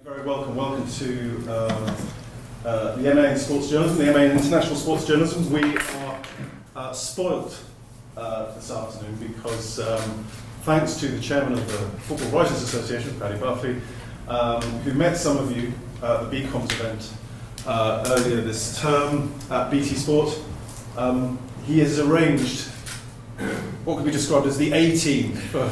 Very welcome. Welcome to the MA in Sports Journalism, the MA in International Sports Journalism. We are spoilt this afternoon because thanks to the chairman of the Football Writers Association, Paddy Barclay, who met some of you at the BComs event earlier this term at BT Sport, he has arranged what could be described as the A-team for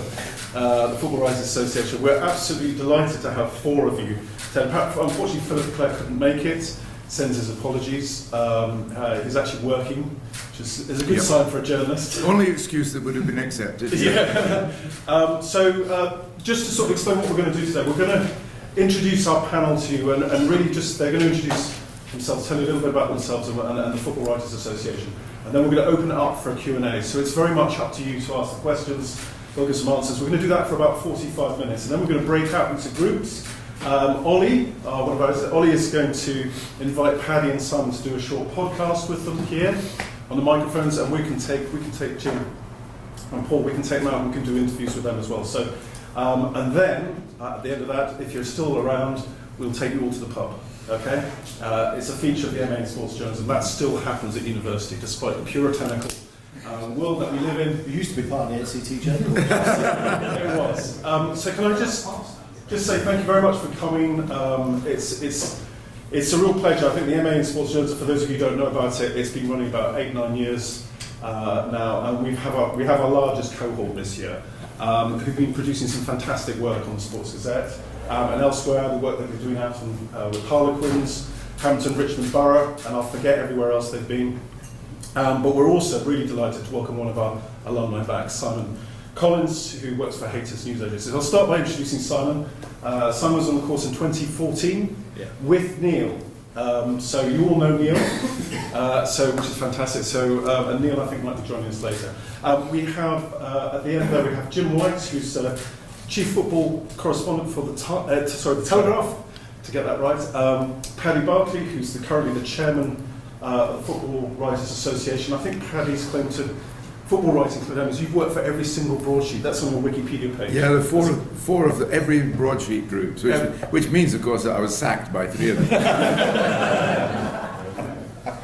the Football Writers Association. We're absolutely delighted to have four of you. Unfortunately, Philip Clare couldn't make it, sends his apologies. He's actually working, which is a good sign for a journalist. Only excuse that would have been accepted. Yeah. Just to sort of explain what we're going to do today, we're going to introduce our panel to you, and really just, they're going to introduce themselves, tell you a little bit about themselves and the Football Writers Association. And then we're going to open it up for a Q&A. So it's very much up to you to ask the questions, we'll give some answers. We're going to do that for about 45 minutes, and then we're going to break out into groups. Ollie is going to invite Paddy and Simon to do a short podcast with them here on the microphones, and we can take Jim and Paul, we can take them out and we can do interviews with them as well. So, and then at the end of that, if you're still around, we'll take you all to the pub. Okay? It's a feature of the MA in Sports Journalism. That still happens at university, despite the puritanical world that we live in. It used to be part of the ACTJ. It was. So can I just say thank you very much for coming. It's a real pleasure. I think the MA in Sports Journalism, for those of you who don't know about it, it's been running about 8-9 years now, and we have our largest cohort this year, who've been producing some fantastic work on the Sports Gazette and elsewhere. The work that they're doing out with Harlequins, Hampton, Richmond Borough, and I'll forget everywhere else they've been. But we're also really delighted to welcome one of our alumni back, Simon Collins, who works for Haters News Agency. I'll start by introducing Simon. Simon was on the course in 2014 with Neil. So you all know Neil, which is fantastic. So and Neil, I think, might be joining us later. We have at the end there we have Jim White, who's chief football correspondent for the Telegraph, to get that right. Paddy Barclay, who's currently the chairman of the Football Writers Association. I think Paddy's claim to football writing credentials, you've worked for every single broadsheet. That's on your Wikipedia page. Yeah, the four of every broadsheet group, which means, of course, that I was sacked by three of them.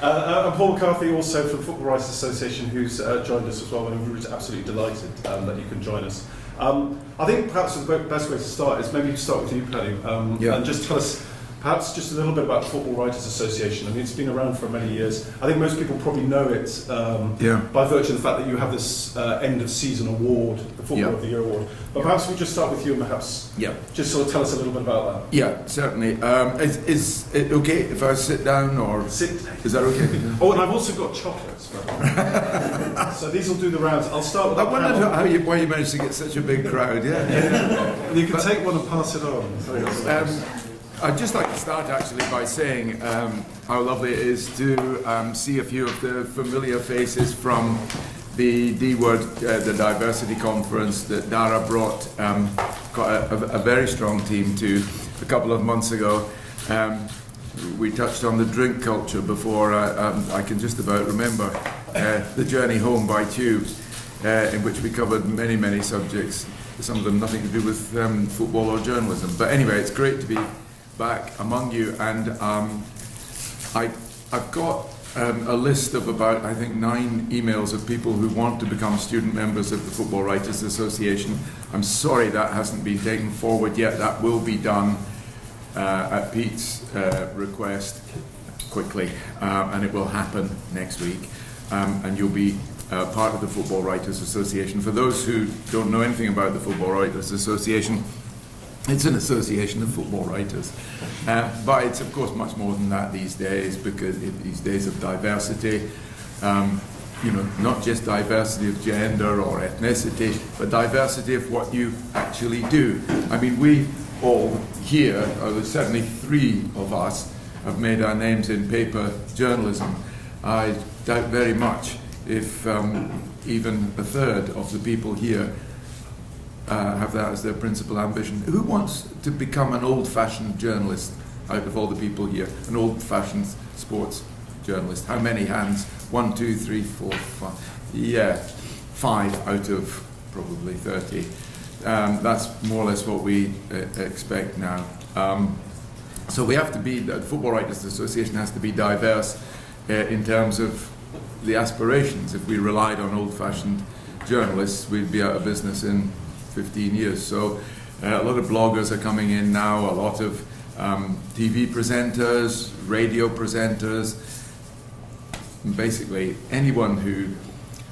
And Paul McCarthy, also from the Football Writers Association, who's joined us as well, and we're absolutely delighted that you can join us. I think perhaps the best way to start is maybe start with you, Paddy, and just tell us perhaps just a little bit about the Football Writers Association. I mean, it's been around for many years. I think most people probably know it by virtue of the fact that you have this end of season award, the Football of the Year award. But perhaps we just start with you and perhaps just sort of tell us a little bit about that. Yeah, certainly. Is it okay if I sit down or sit? Is that okay? Oh, and I've also got chocolates. So these will do the rounds. I'll start with. I wondered why you managed to get such a big crowd. You can take one and pass it on. I'd just like to start actually by saying how lovely it is to see a few of the familiar faces from the D-Word, the Diversity Conference that Dara brought got a very strong team to a couple of months ago. We touched on the drink culture before. I can just about remember the journey home by tube, in which we covered many, many subjects, some of them nothing to do with football or journalism. But anyway, it's great to be back among you, and I've got a list of about, I think, 9 emails of people who want to become student members of the Football Writers Association. I'm sorry that hasn't been taken forward yet. That will be done at Pete's request quickly, and it will happen next week, and you'll be part of the Football Writers Association. For those who don't know anything about the Football Writers Association, it's an association of football writers, but it's of course much more than that these days, because these days of diversity, not just diversity of gender or ethnicity, but diversity of what you actually do. I mean, we all here, there's certainly 3 of us, have made our names in paper journalism. I doubt very much if even a third of the people here have that as their principal ambition. Who wants to become an old-fashioned journalist out of all the people here? An old-fashioned sports journalist? How many hands? 1, 2, 3, 4, 5. Yeah, 5 out of probably 30. That's more or less what we expect now. So we have to be, the Football Writers Association has to be diverse in terms of the aspirations. If we relied on old-fashioned journalists, we'd be out of business in 15 years. So a lot of bloggers are coming in now, a lot of TV presenters, radio presenters, basically anyone who,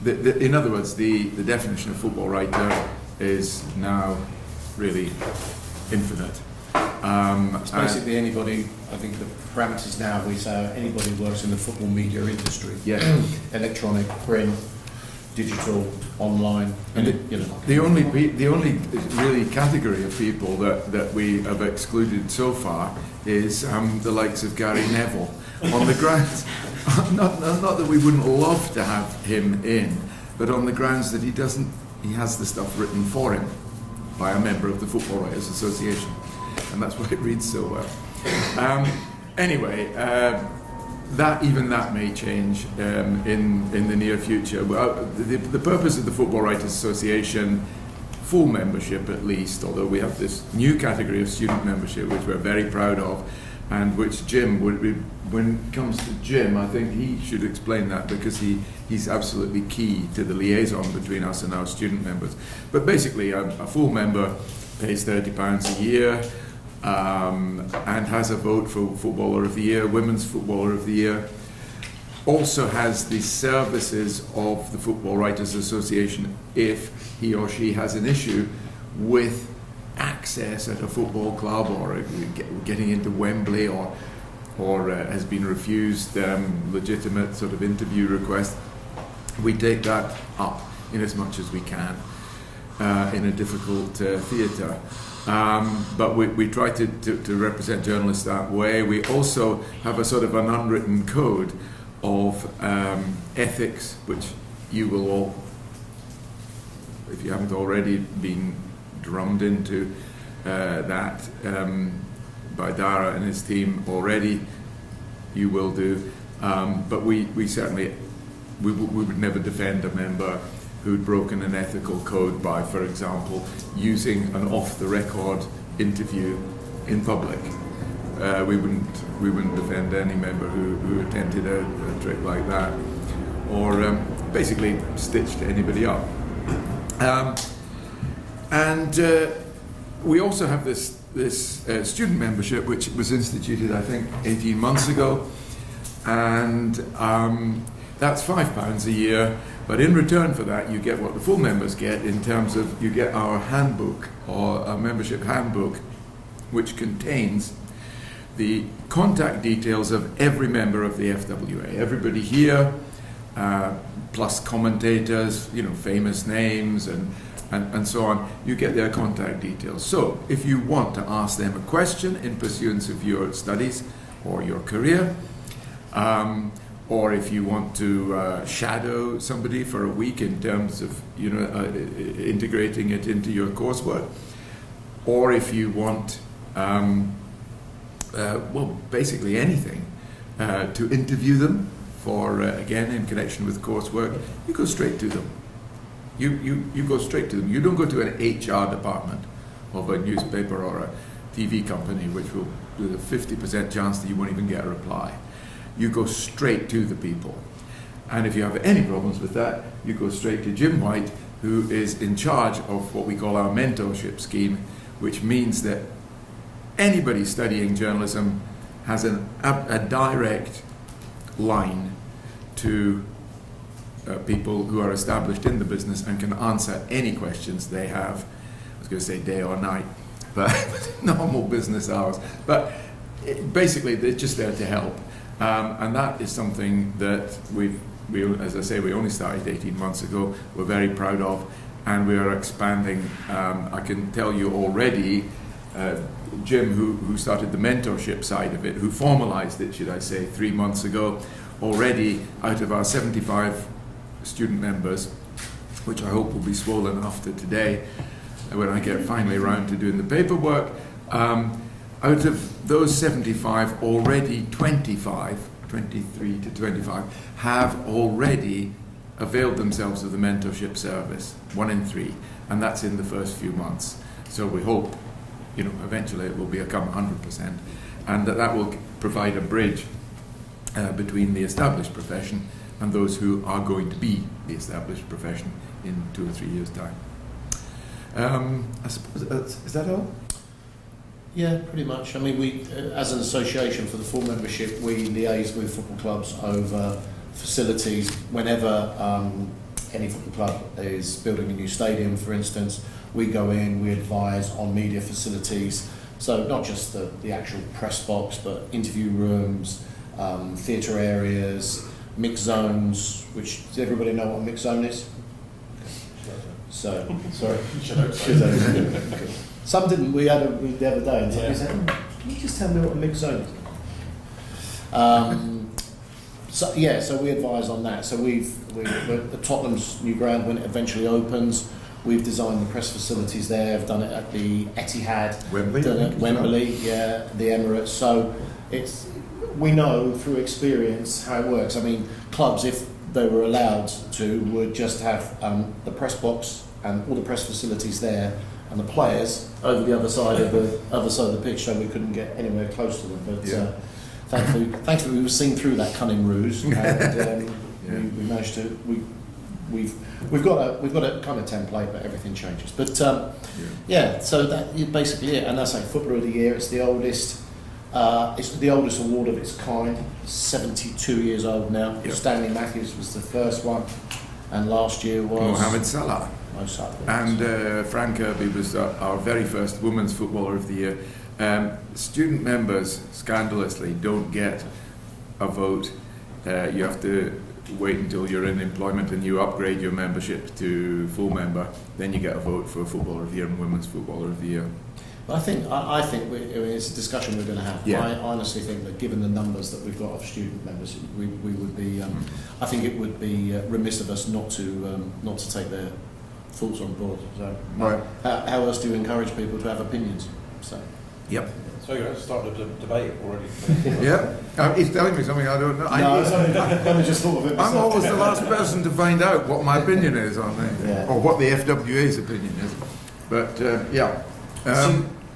in other words, the definition of football writer is now really infinite. It's basically anybody. I think the parameters now we say anybody who works in the football media industry. Yeah. Electronic, print, digital, online. And the only really category of people that we have excluded so far is the likes of Gary Neville, on the grounds, not that we wouldn't love to have him in, but on the grounds that he has the stuff written for him by a member of the Football Writers Association, and that's why it reads so well. Anyway, that may change in the near future. Well, the purpose of the Football Writers Association, full membership at least, although we have this new category of student membership which we're very proud of, and which Jim would be, when it comes to Jim, I think he should explain that, because he's absolutely key to the liaison between us and our student members. But basically a full member pays £30 a year, and has a vote for Footballer of the Year, Women's Footballer of the Year. Also has the services of the Football Writers Association if he or she has an issue with access at a football club, or getting into Wembley, or has been refused legitimate sort of interview request. We take that up in as much as we can in a difficult theatre. But we try to represent journalists that way. We also have a sort of an unwritten code of ethics, which you will all, if you haven't already been drummed into that by Dara and his team already, you will do. But we certainly, we would never defend a member who'd broken an ethical code by, for example, using an off-the-record interview in public. We wouldn't defend any member who attempted a trick like that, or basically stitched anybody up. And we also have this student membership, which was instituted, I think, 18 months ago, and that's £5 a year. But in return for that, you get what the full members get in terms of, you get our handbook, or a membership handbook, which contains the contact details of every member of the FWA. Everybody here, plus commentators, famous names and so on, you get their contact details. So if you want to ask them a question in pursuance of your studies or your career, or if you want to shadow somebody for a week in terms of integrating it into your coursework, or if you want basically anything, to interview them for again in connection with coursework, you go straight to them. You go straight to them. You don't go to an HR department of a newspaper or a TV company, which will do a 50% chance that you won't even get a reply. You go straight to the people. And if you have any problems with that, you go straight to Jim White, who is in charge of what we call our mentorship scheme, which means that anybody studying journalism has a direct line to people who are established in the business and can answer any questions they have. I was going to say day or night, but normal business hours. But basically, they're just there to help. And that is something that we, as I say, we only started 18 months ago. We're very proud of, and we are expanding. I can tell you already, Jim, who started the mentorship side of it, who formalized it, should I say, 3 months ago, already out of our 75 student members, which I hope will be swollen after today, when I get finally around to doing the paperwork, out of those 75, already 23 to 25, have already availed themselves of the mentorship service, 1 in 3, and that's in the first few months. So we hope eventually it will become 100%, and that will provide a bridge between the established profession and those who are going to be the established profession in 2 or 3 years' time. I suppose, is that all? Yeah, pretty much. I mean, we, as an association for the full membership, we liaise with football clubs over facilities whenever any football club is building a new stadium, for instance. We go in, we advise on media facilities, so not just the actual press box, but interview rooms, theatre areas, mixed zones, which, does everybody know what a mixed zone is? So, sorry. Some didn't. We had the other day, and somebody said, "Can you just tell me what a mixed zone is?" So we advise on that. So we're at Tottenham's new ground when it eventually opens. We've designed the press facilities there. I've done it at the Etihad, Wembley, done it at Wembley, the Emirates. So we know through experience how it works. I mean, clubs, if they were allowed to, would just have the press box and all the press facilities there, and the players over the other side of the pitch, so we couldn't get anywhere close to them. But thankfully, we've seen through that cunning ruse, and we managed to. We've got a kind of template, but everything changes. But so that is basically it. And that's like Footballer of the Year. It's the oldest. It's the oldest award of its kind. 72 years old now. Yep. Stanley Matthews was the first one, and last year was Mohamed Salah. And Fran Kirby was our very first Women's Footballer of the Year. Student members, scandalously, don't get a vote. You have to wait until you're in employment and you upgrade your membership to full member. Then you get a vote for Footballer of the Year and Women's Footballer of the Year. I think it's a discussion we're going to have. Yeah. I honestly think that given the numbers that we've got of student members, we would be. I think it would be remiss of us not to take their thoughts on board. So, right. How else do you encourage people to have opinions? So. Yep. So you're going to start a debate already? Yeah. He's telling me something I don't know. I only just thought of it myself. I'm always the last person to find out what my opinion is on it, or what the FWA's opinion is. But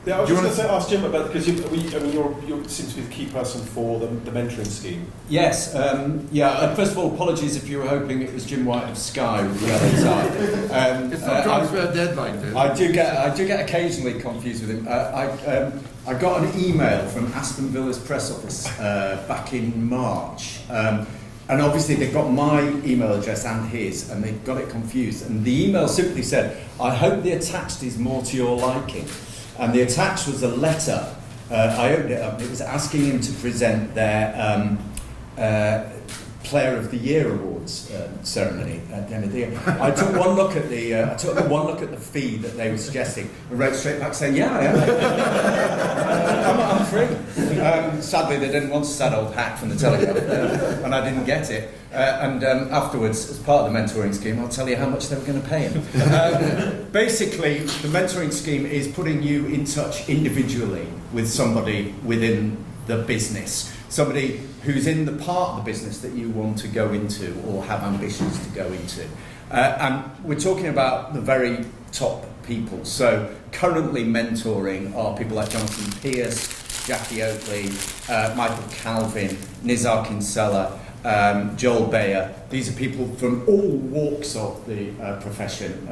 I was just going to ask Jim about, because you seem to be the key person for the mentoring scheme. Yes, first of all, apologies if you were hoping it was Jim White of Sky with the other side. It's not transfer deadline, dude. I do get occasionally confused with him. I got an email from Aston Villa's press office back in March. And obviously they got my email address and his, and they got it confused. And the email simply said, "I hope the attached is more to your liking." And the attached was a letter. I opened it up. It was asking him to present their Player of the Year awards ceremony at the end of the year. I took one look at the fee that they were suggesting and wrote straight back saying, "Yeah, I am. I'm free." Sadly, they didn't want a sad old hack from the Telegraph, and I didn't get it. And afterwards, as part of the mentoring scheme, I'll tell you how much they were going to pay him. Basically, the mentoring scheme is putting you in touch individually with somebody within the business, somebody who's in the part of the business that you want to go into or have ambitions to go into. And we're talking about the very top people. So currently mentoring are people like Jonathan Pierce, Jackie Oakley, Michael Calvin, Nizar Kinsella, Joel Bayer. These are people from all walks of the profession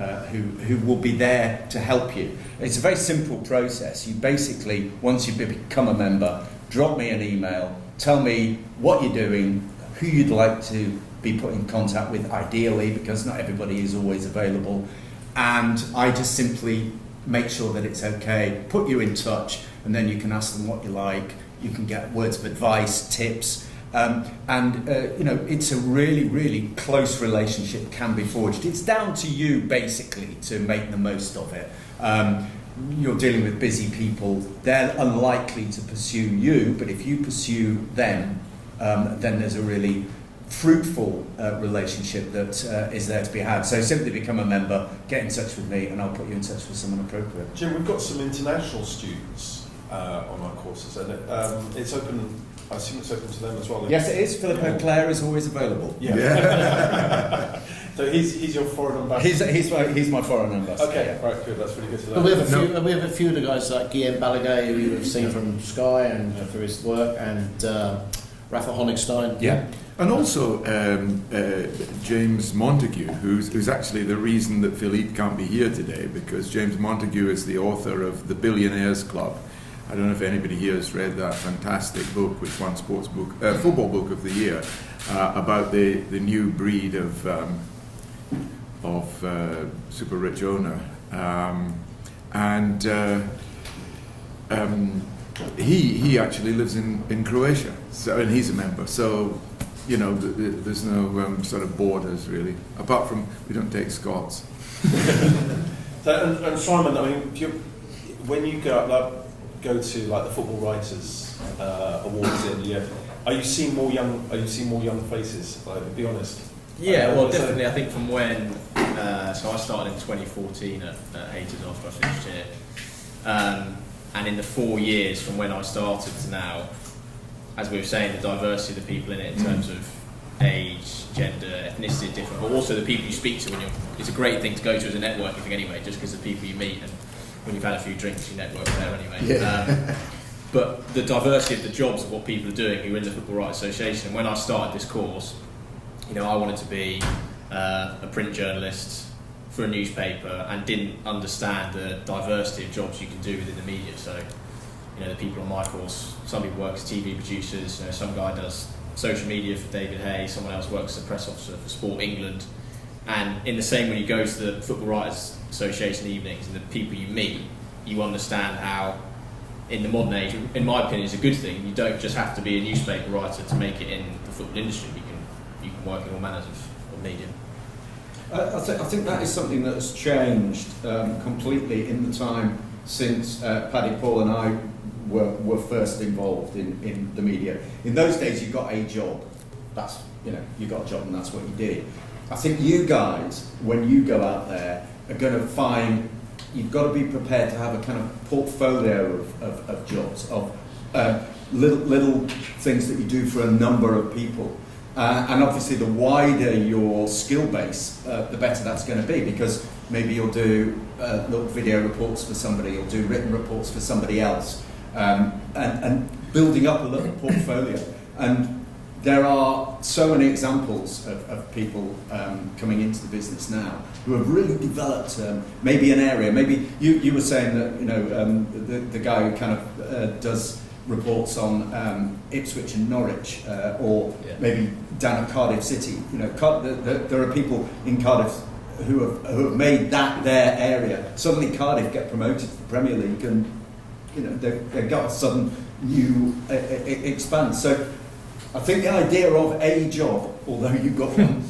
who will be there to help you. It's a very simple process. You basically, once you become a member, drop me an email, tell me what you're doing, who you'd like to be put in contact with, ideally, because not everybody is always available. And I just simply make sure that it's okay, put you in touch, and then you can ask them what you like. You can get words of advice, tips. It's a really, really close relationship can be forged. It's down to you, basically, to make the most of it. You're dealing with busy people. They're unlikely to pursue you, but if you pursue them, then there's a really fruitful relationship that is there to be had. So simply become a member, get in touch with me, and I'll put you in touch with someone appropriate. Jim, we've got some international students on our courses, and it's open. I assume it's open to them as well. Yes, it is. Filippo Clare is always available. Yeah. So he's your foreign ambassador. He's my foreign ambassador. Okay, right, good. That's really good to know. But we have a few of the guys like Guillaume Balaguer, who you've seen from Sky and for his work, and Rafa Honigstein. Yeah. And also James Montague, who's actually the reason that Philippe can't be here today, because James Montague is the author of The Billionaires Club. I don't know if anybody here has read that fantastic book, which won football book of the year, about the new breed of super rich owner, he actually lives in Croatia, so, and he's a member. So, you know, there's no sort of borders really, apart from we don't take Scots. And Simon, I mean, when you go to like the Football Writers Awards in the year, are you seeing more young faces? Like, be honest. Yeah, well, definitely. I think from when, so I started in 2014 at Hayters after I finished here, and in the 4 years from when I started to now, as we were saying, the diversity of the people in it in terms of age, gender, ethnicity is different, but also the people you speak to it's a great thing to go to as a networking thing anyway, just because of the people you meet, and when you've had a few drinks, you network there anyway. Yeah. But the diversity of the jobs of what people are doing who are in the Football Writers Association, and when I started this course, you know, I wanted to be a print journalist for a newspaper and didn't understand the diversity of jobs you can do within the media. So, you know, the people on my course, some people work as TV producers, you know, some guy does social media for David Hay, someone else works as a press officer for Sport England. And in the same when you go to the Football Writers Association evenings and the people you meet, you understand how, in the modern age, in my opinion, it's a good thing. You don't just have to be a newspaper writer to make it in the football industry. You can work in all manners of media. I think that is something that has changed completely in the time since Paddy, Paul and I were first involved in the media. In those days you got a job. That's, you know, you got a job and that's what you did. I think you guys, when you go out there, are going to find you've got to be prepared to have a kind of portfolio of jobs, of little things that you do for a number of people. And obviously the wider your skill base, the better that's going to be, because maybe you'll do little video reports for somebody, you'll do written reports for somebody else, and building up a little portfolio. And there are so many examples of people coming into the business now who have really developed maybe an area. Maybe you were saying that, you know, the guy who kind of does reports on Ipswich and Norwich, or maybe down at Cardiff City. You know, there are people in Cardiff who have made that their area. Suddenly Cardiff get promoted to the Premier League, and you know they've got a sudden new expand. So I think the idea of a job, although you've got one,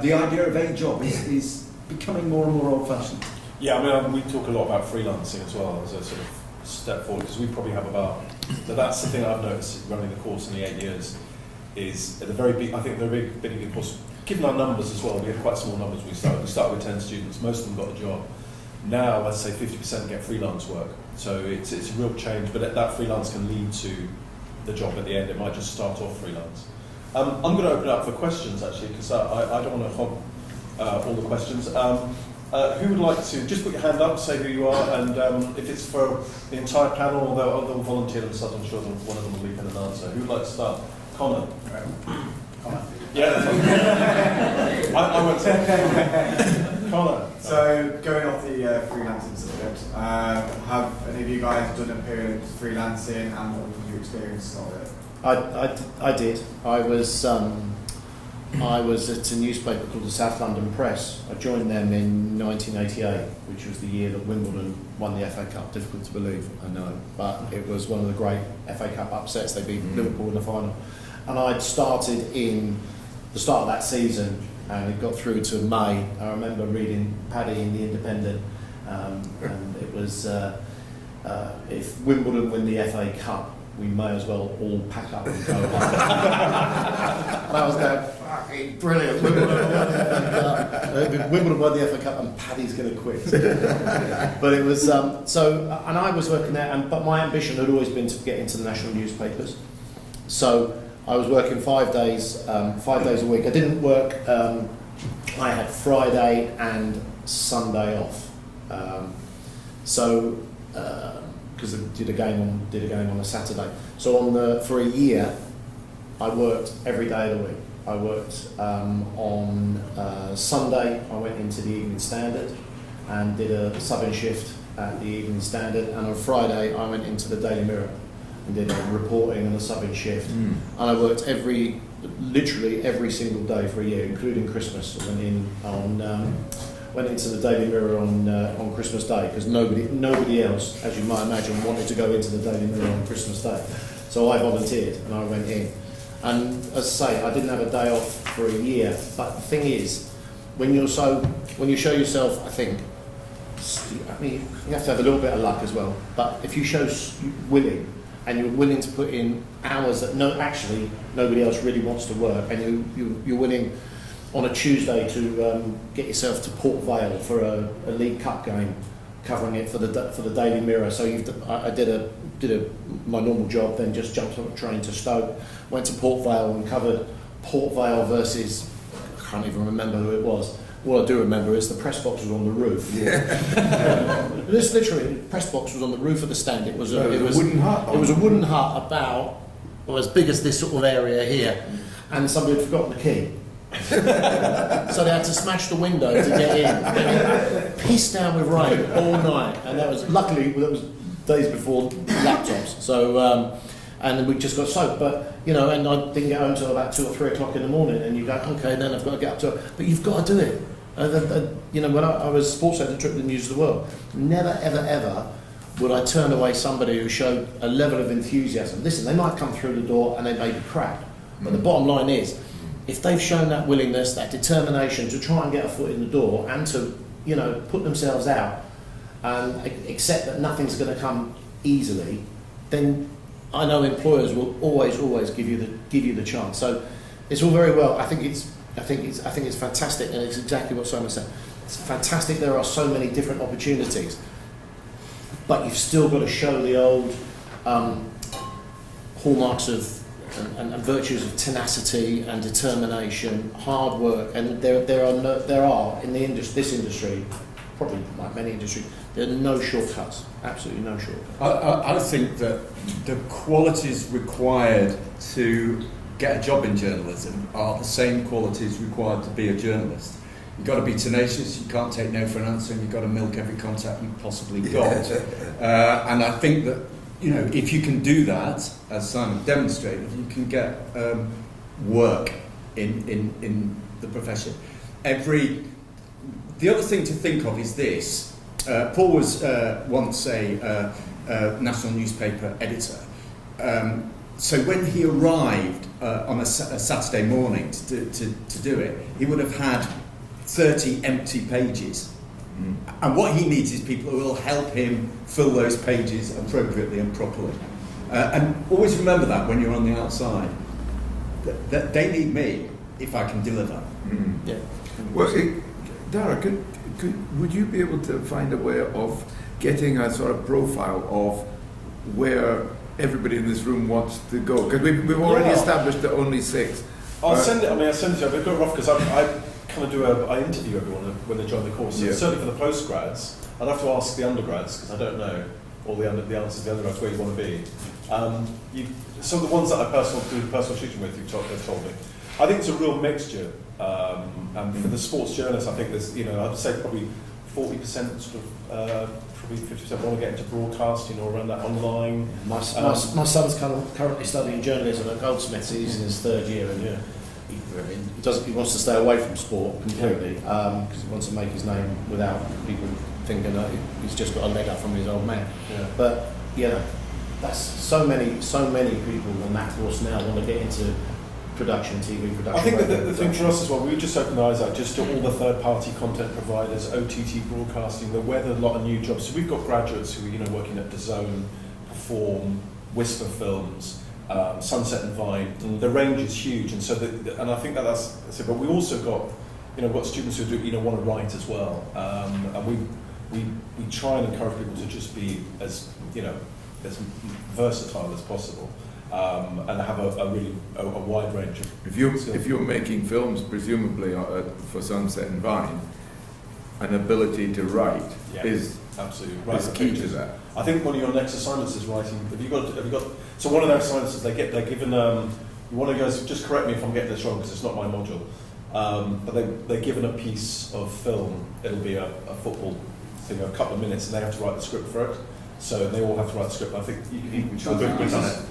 the idea of a job is becoming more and more old-fashioned. Yeah, I mean, we talk a lot about freelancing as well as a sort of step forward, because we probably have about, so that's the thing I've noticed running the course in the 8 years, is at the very big, I think the very big course, given our numbers as well, we had quite small numbers. We started with 10 students, most of them got a job. Now I'd say 50% get freelance work, so it's a real change, but that freelance can lead to the job at the end. It might just start off freelance. I'm going to open it up for questions actually, because I don't want to hog all the questions. Who would like to just put your hand up, say who you are, and if it's for the entire panel, they'll volunteer themselves. I'm sure one of them will leap in and answer. Who would like to start? Connor. Connor. Yeah. I won't say. Connor. So going off the freelancing subject, have any of you guys done a period of freelancing, and what was your experience of it? I did. I was at a newspaper called the South London Press. I joined them in 1988, which was the year that Wimbledon won the FA Cup. Difficult to believe, I know, but it was one of the great FA Cup upsets. They beat Liverpool in the final. And I'd started in the start of that season, and it got through to May. I remember reading Paddy in The Independent, and it was, if Wimbledon win the FA Cup, we may as well all pack up and go home. And I was going, fucking brilliant, Wimbledon won the FA Cup and Paddy's going to quit. But it was, so, and I was working there, but my ambition had always been to get into the national newspapers. So I was working 5 days a week. I didn't work I had Friday and Sunday off. Because I did a game on a Saturday. So for a year, I worked every day of the week. I worked on Sunday. I went into the Evening Standard and did a subbing shift at the Evening Standard, and on Friday I went into the Daily Mirror and did a reporting and a subbing shift. And I worked literally every single day for a year, including Christmas. I went into the Daily Mirror on Christmas Day, because nobody else, as you might imagine, wanted to go into the Daily Mirror on Christmas Day. So I volunteered and I went in. And as I say, I didn't have a day off for a year. But the thing is, when you show yourself, I think, you have to have a little bit of luck as well. But if you show willing, and you're willing to put in hours that nobody else really wants to work, and you're willing on a Tuesday to get yourself to Port Vale for a League Cup game, covering it for the Daily Mirror. So I did my normal job, then just jumped on a train to Stoke, went to Port Vale and covered Port Vale versus, I can't even remember who it was. All I do remember is the press box was on the roof. This literally, the press box was on the roof of the stand. It was a wooden hut. It was a wooden hut about as big as this sort of area here, and somebody had forgotten the key. So they had to smash the window to get in. Pissed down with rain all night, and luckily that was days before laptops. So and we just got soaked, but and I didn't get home until about 2 or 3 o'clock in the morning. And you go, okay, then I've got to get up to it, but you've got to do it. When I was sports editor at the News of the World, never ever ever would I turn away somebody who showed a level of enthusiasm. Listen, they might come through the door and they may be crap, but the bottom line is, if they've shown that willingness, that determination to try and get a foot in the door and to, put themselves out and accept that nothing's going to come easily, then I know employers will always give you the chance. So it's all very well. I think it's fantastic, and it's exactly what Simon said. It's fantastic. There are so many different opportunities, but you've still got to show the old hallmarks of and virtues of tenacity and determination, hard work, and there are in this industry, probably like many industries, there are no shortcuts. Absolutely no shortcuts. I think that the qualities required to get a job in journalism are the same qualities required to be a journalist. You've got to be tenacious, you can't take no for an answer, and you've got to milk every contact you've possibly got. And I think that, if you can do that, as Simon demonstrated, you can get work in the profession. The other thing to think of is this. Paul was once a national newspaper editor. So when he arrived on a Saturday morning to do it, he would have had 30 empty pages. And what he needs is people who will help him fill those pages appropriately and properly. And always remember that when you're on the outside, that they need me if I can deliver. Yeah. Well, Dara, would you be able to find a way of getting a sort of profile of where everybody in this room wants to go? Because we've already established that only 6. I'll send it to you. I've got it rough because I kind of I interview everyone when they join the course. So certainly for the postgrads, I'd have to ask the undergrads because I don't know all the answers to the undergrads where you want to be. Some of the ones that I do personal tutoring with, they've told me. I think it's a real mixture. And for the sports journalists, I think there's, I'd say probably 40% sort of, probably 50% want to get into broadcasting or around that online. My son's currently studying journalism at Goldsmiths. He's in his 3rd year, and he wants to stay away from sport completely because he wants to make his name without people thinking that he's just got a leg up from his old man. Yeah. But that's so many people on that course now want to get into production, TV production. I think that the thing for us as well, we just opened our eyes out just to all the third-party content providers, OTT broadcasting. There were a lot of new jobs. So we've got graduates who are working at DAZN, Perform, Whisper Films, Sunset and Vine. The range is huge, and so and I think that's it. But we also got got students who do want to write as well, and we try and encourage people to just be as as versatile as possible. and have a wide range of. If you're making films, presumably for Sunset and Vine, an ability to write is absolutely is key to that. I think one of your next assignments is writing. Have you got? So one of their assignments is they're given. One of you guys, just correct me if I'm getting this wrong because it's not my module. But they're given a piece of film. It'll be a football thing, a couple of minutes, and they have to write the script for it. So they all have to write the script. I think we've done it.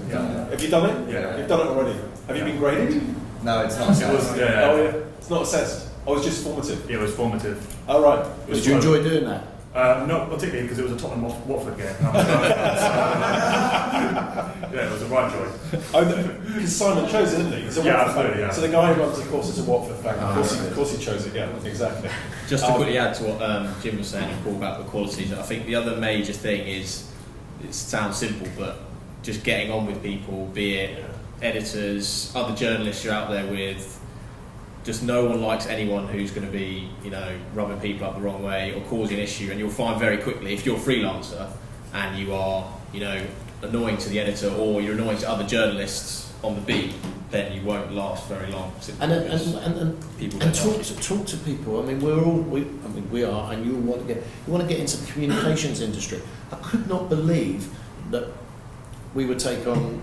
Yeah. Have you done it? Yeah. You've done it already. Have you been graded? No, it's not. It was, Oh yeah. It's not assessed. Oh, it's just formative. it was formative. Oh right. Did you enjoy doing that? Not particularly because it was a Tottenham Watford game. Yeah, it was a right joy. Because Simon chose it, didn't he? He's a Yeah, Watford absolutely, fan. yeah. So the guy who runs the course is a Watford fan. Of course he chose it. Yeah, exactly. Just to quickly add to what Jim was saying and Paul about the qualities, I think the other major thing is, it sounds simple, but just getting on with people, be it editors, other journalists you're out there with. Just no one likes anyone who's going to be, rubbing people up the wrong way or causing an issue. And you'll find very quickly, if you're a freelancer and you are, annoying to the editor or you're annoying to other journalists on the beat, then you won't last very long. And talk to people. I mean, we are, and you want to get into the communications industry. I could not believe that we would take on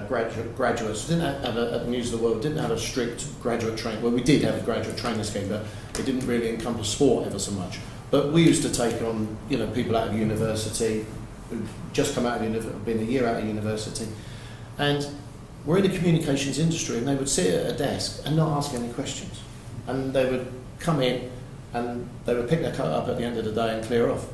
graduates. Didn't have at the News of the World didn't have a strict graduate training. Well, we did have a graduate training scheme, but it didn't really encompass sport ever so much. But we used to take on people out of university who'd just come out of been a year out of university, and we're in the communications industry, and they would sit at a desk and not ask any questions, and they would come in and they would pick their coat up at the end of the day and clear off.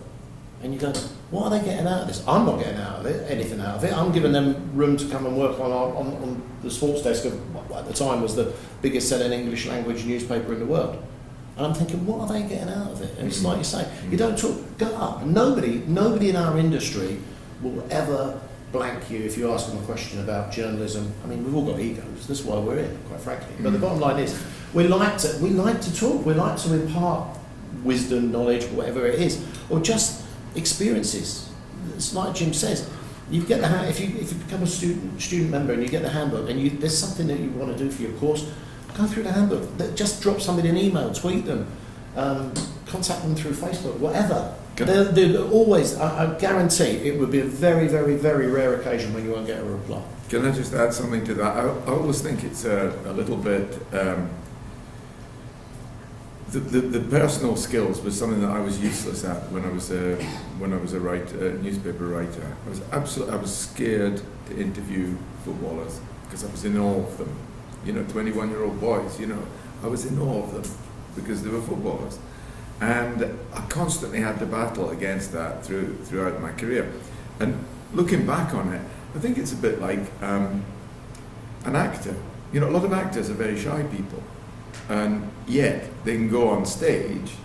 And you go, what are they getting out of this? I'm not getting anything out of it. I'm giving them room to come and work on the sports desk of what at the time was the biggest selling English language newspaper in the world. And I'm thinking, what are they getting out of it? And it's like you say, you don't talk, go up. Nobody in our industry will ever blank you if you ask them a question about journalism. I mean, we've all got egos. That's why we're in, quite frankly. But the bottom line is, we like to talk. We like to impart wisdom, knowledge, whatever it is, or just experiences. It's like Jim says, you get if you become a student member and you get the handbook and there's something that you want to do for your course, go through the handbook. Just drop somebody an email, tweet them, contact them through Facebook, whatever. They're always, I guarantee it would be a very, very, very rare occasion when you won't get a reply. Can I just add something to that? I always think it's a little bit. The personal skills was something that I was useless at when I was a newspaper writer. I was scared to interview footballers because I was in awe of them. 21-year-old boys. I was in awe of them because they were footballers, and I constantly had to battle against that throughout my career. And looking back on it, I think it's a bit like an actor. A lot of actors are very shy people. And yet they can go on stage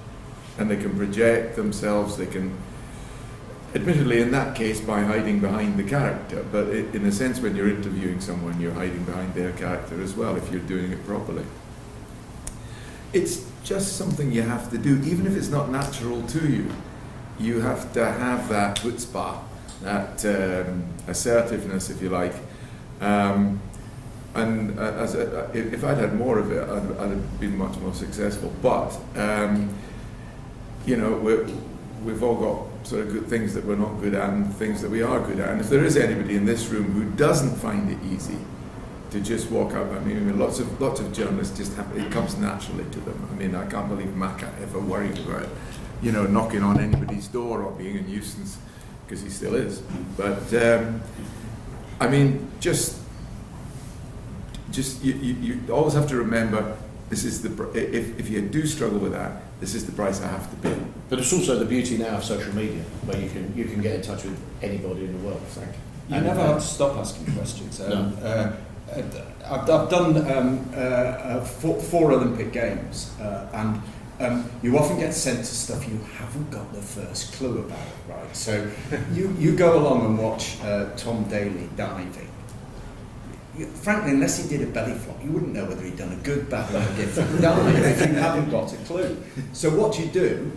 and they can project themselves, they can, admittedly in that case by hiding behind the character, but in a sense when you're interviewing someone you're hiding behind their character as well if you're doing it properly. It's just something you have to do, even if it's not natural to you. You have to have that chutzpah, that assertiveness if you like. And if I'd had more of it, I'd have been much more successful. But we've all got sort of good things that we're not good at and things that we are good at. And if there is anybody in this room who doesn't find it easy to just walk up, I mean, lots of journalists just have it comes naturally to them. I mean, I can't believe Macca ever worried about knocking on anybody's door or being a nuisance, because he still is. But I mean, just you always have to remember, this is if you do struggle with that, this is the price I have to pay. But it's also the beauty now of social media, where you can get in touch with anybody in the world. Thank you. You never have to stop asking questions. No. I've done 4 Olympic Games, and you often get sent to stuff you haven't got the first clue about, right? So you go along and watch Tom Daley diving. Frankly, unless he did a belly flop, you wouldn't know whether he'd done a good, bad, or a different dive if you haven't got a clue. So what you do,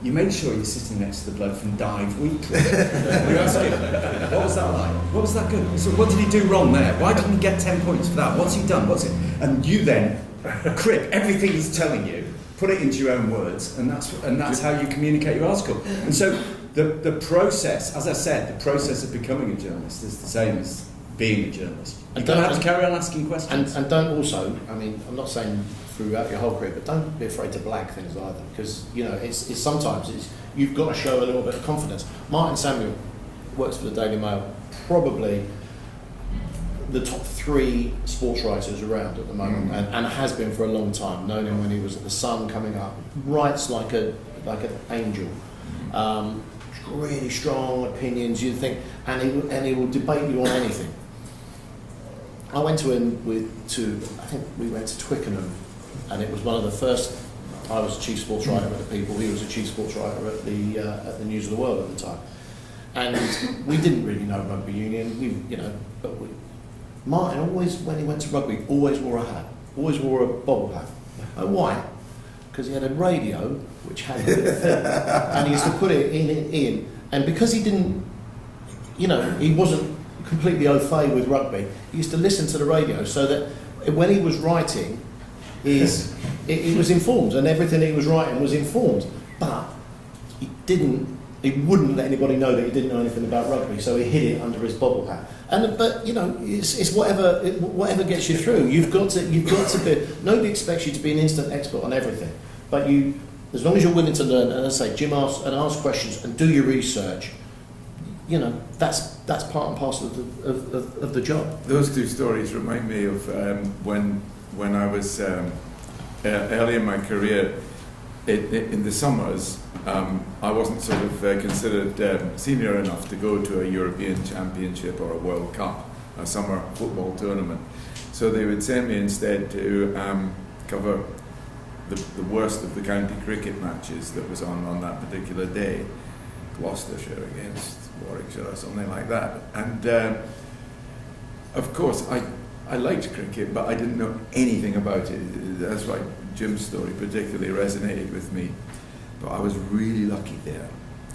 you made sure you're sitting next to the bloke from Dive Weekly. You ask him, what was that like? What was that good? So what did he do wrong there? Why didn't he get 10 points for that? What's he done? What's it? And you then crib everything he's telling you, put it into your own words, and that's how you communicate your article. And so the process, as I said, the process of becoming a journalist is the same as being a journalist. You don't have to carry on asking questions. And don't also, I mean, I'm not saying throughout your whole career, but don't be afraid to blag things either, because it's sometimes you've got to show a little bit of confidence. Martin Samuel works for the Daily Mail, probably the top 3 sports writers around at the moment, and has been for a long time. Known him when he was at the Sun coming up. Writes like an angel. Really strong opinions. You think, and he will debate you on anything. I went to him I think we went to Twickenham, and it was one of the first. I was a chief sports writer at the People. He was a chief sports writer at the News of the World at the time, and we didn't really know rugby union. Martin always, when he went to rugby, always wore a hat, always wore a bobble hat. And why? Because he had a radio which had a bit of film, and he used to put it in. And because he didn't, he wasn't completely au fait with rugby, he used to listen to the radio so that when he was writing, he was informed, and everything he was writing was informed. But he wouldn't let anybody know that he didn't know anything about rugby, so he hid it under his bobble hat. But it's whatever gets you through. You've got to be. Nobody expects you to be an instant expert on everything, but as long as you're willing to learn, and as I say, Jim ask questions and do your research. That's part and parcel of the job. Those 2 stories remind me of when I was early in my career. In the summers, I wasn't sort of considered senior enough to go to a European Championship or a World Cup, a summer football tournament. So they would send me instead to cover the worst of the county cricket matches that was on that particular day, Gloucestershire against Warwickshire or something like that. And of course, I liked cricket, but I didn't know anything about it. That's why Jim's story particularly resonated with me. But I was really lucky there.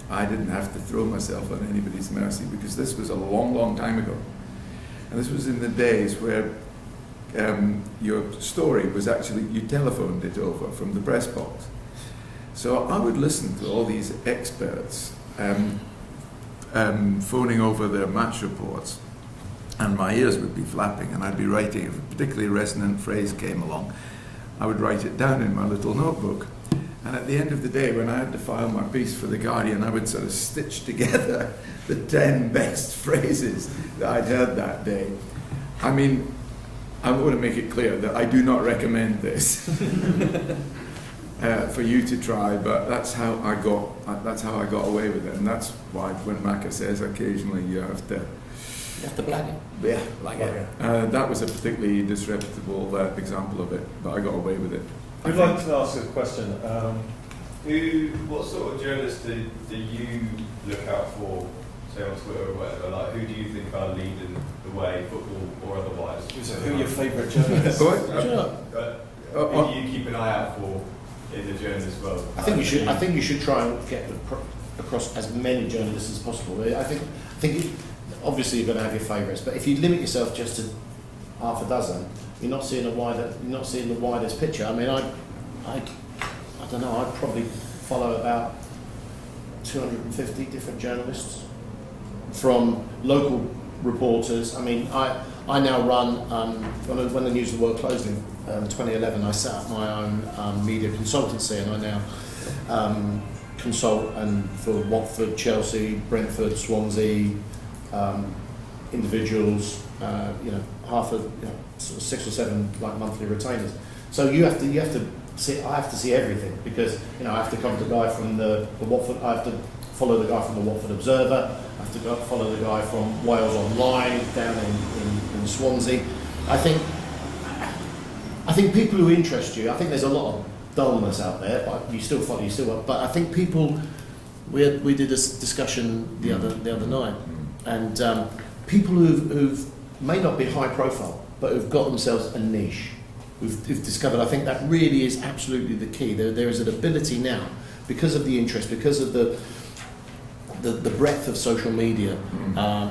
I didn't have to throw myself on anybody's mercy, because this was a long, long time ago. And this was in the days where your story was actually, you telephoned it over from the press box. So I would listen to all these experts phoning over their match reports, and my ears would be flapping, and I'd be writing. If a particularly resonant phrase came along, I would write it down in my little notebook. And at the end of the day, when I had to file my piece for The Guardian, I would sort of stitch together the 10 best phrases that I'd heard that day. I mean, I want to make it clear that I do not recommend this for you to try, but that's how I got away with it. And that's why when Macca says occasionally you have to blag it. Yeah, blag it. That was a particularly disreputable example of it, but I got away with it. I'd like to ask a question. What sort of journalists do you look out for, say on Twitter or whatever? Like, who do you think are leading the way, football or otherwise? So who are your favourite journalists? Who do you keep an eye out for in the journalist world? I think you should try and get across as many journalists as possible. I think obviously you're going to have your favourites, but if you limit yourself just to half a dozen, you're not seeing the widest picture. I mean, I don't know. I'd probably follow about 250 different journalists, from local reporters. I mean, I now run when the News of the World closed in 2011. I set up my own media consultancy, and I now consult for Watford, Chelsea, Brentford, Swansea, individuals. Sort of 6 or 7 like monthly retainers. So you have to see. I have to see everything, because I have to come to the guy from the Watford. I have to follow the guy from the Watford Observer. I have to follow the guy from Wales Online down in Swansea. I think people who interest you. I think there's a lot of dullness out there, but you still follow. But I think people. We did this discussion the other night, and people who've may not be high profile, but who've got themselves a niche, who've discovered. I think that really is absolutely the key. There is an ability now, because of the interest, because of the breadth of social media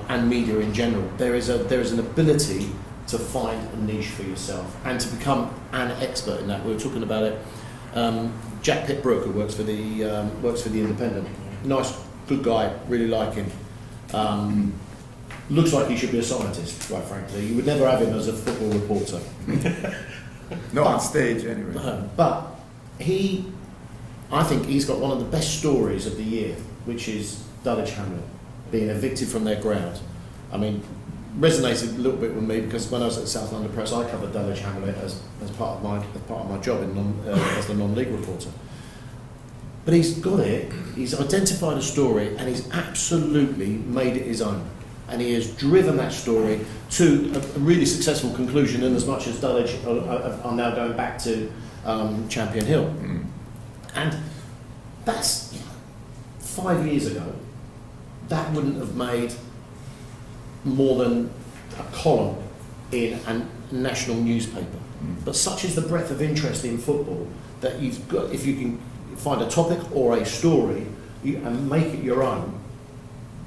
and media in general, there is an ability to find a niche for yourself and to become an expert in that. We were talking about it. Jack Pitt-Brooke, who works for the Independent, nice, good guy, really like him. Looks like he should be a scientist, quite frankly. You would never have him as a football reporter. Not on stage, anyway. But I think he's got one of the best stories of the year, which is Dulwich Hamlet being evicted from their ground. I mean, resonated a little bit with me because when I was at South London Press, I covered Dulwich Hamlet as part of my job as the non-league reporter. But he's got it. He's identified a story, and he's absolutely made it his own. And he has driven that story to a really successful conclusion, in as much as Dulwich are now going back to Champion Hill. And that's 5 years ago. That wouldn't have made more than a column in a national newspaper. But such is the breadth of interest in football that you've got, if you can find a topic or a story and make it your own,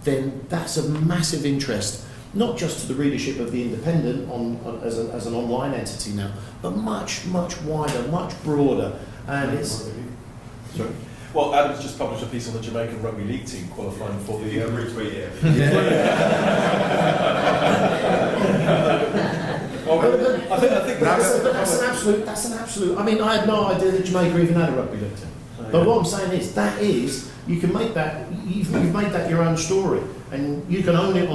then that's a massive interest, not just to the readership of the Independent as an online entity now, but much, much wider, much broader. And it's... Sorry? Well, Adam's just published a piece on the Jamaican Rugby League team qualifying for the... retweet it. I think that's an absolute. I mean, I had no idea that Jamaica even had a rugby league team. But what I'm saying is, you can make that. You've made that your own story, and you can own it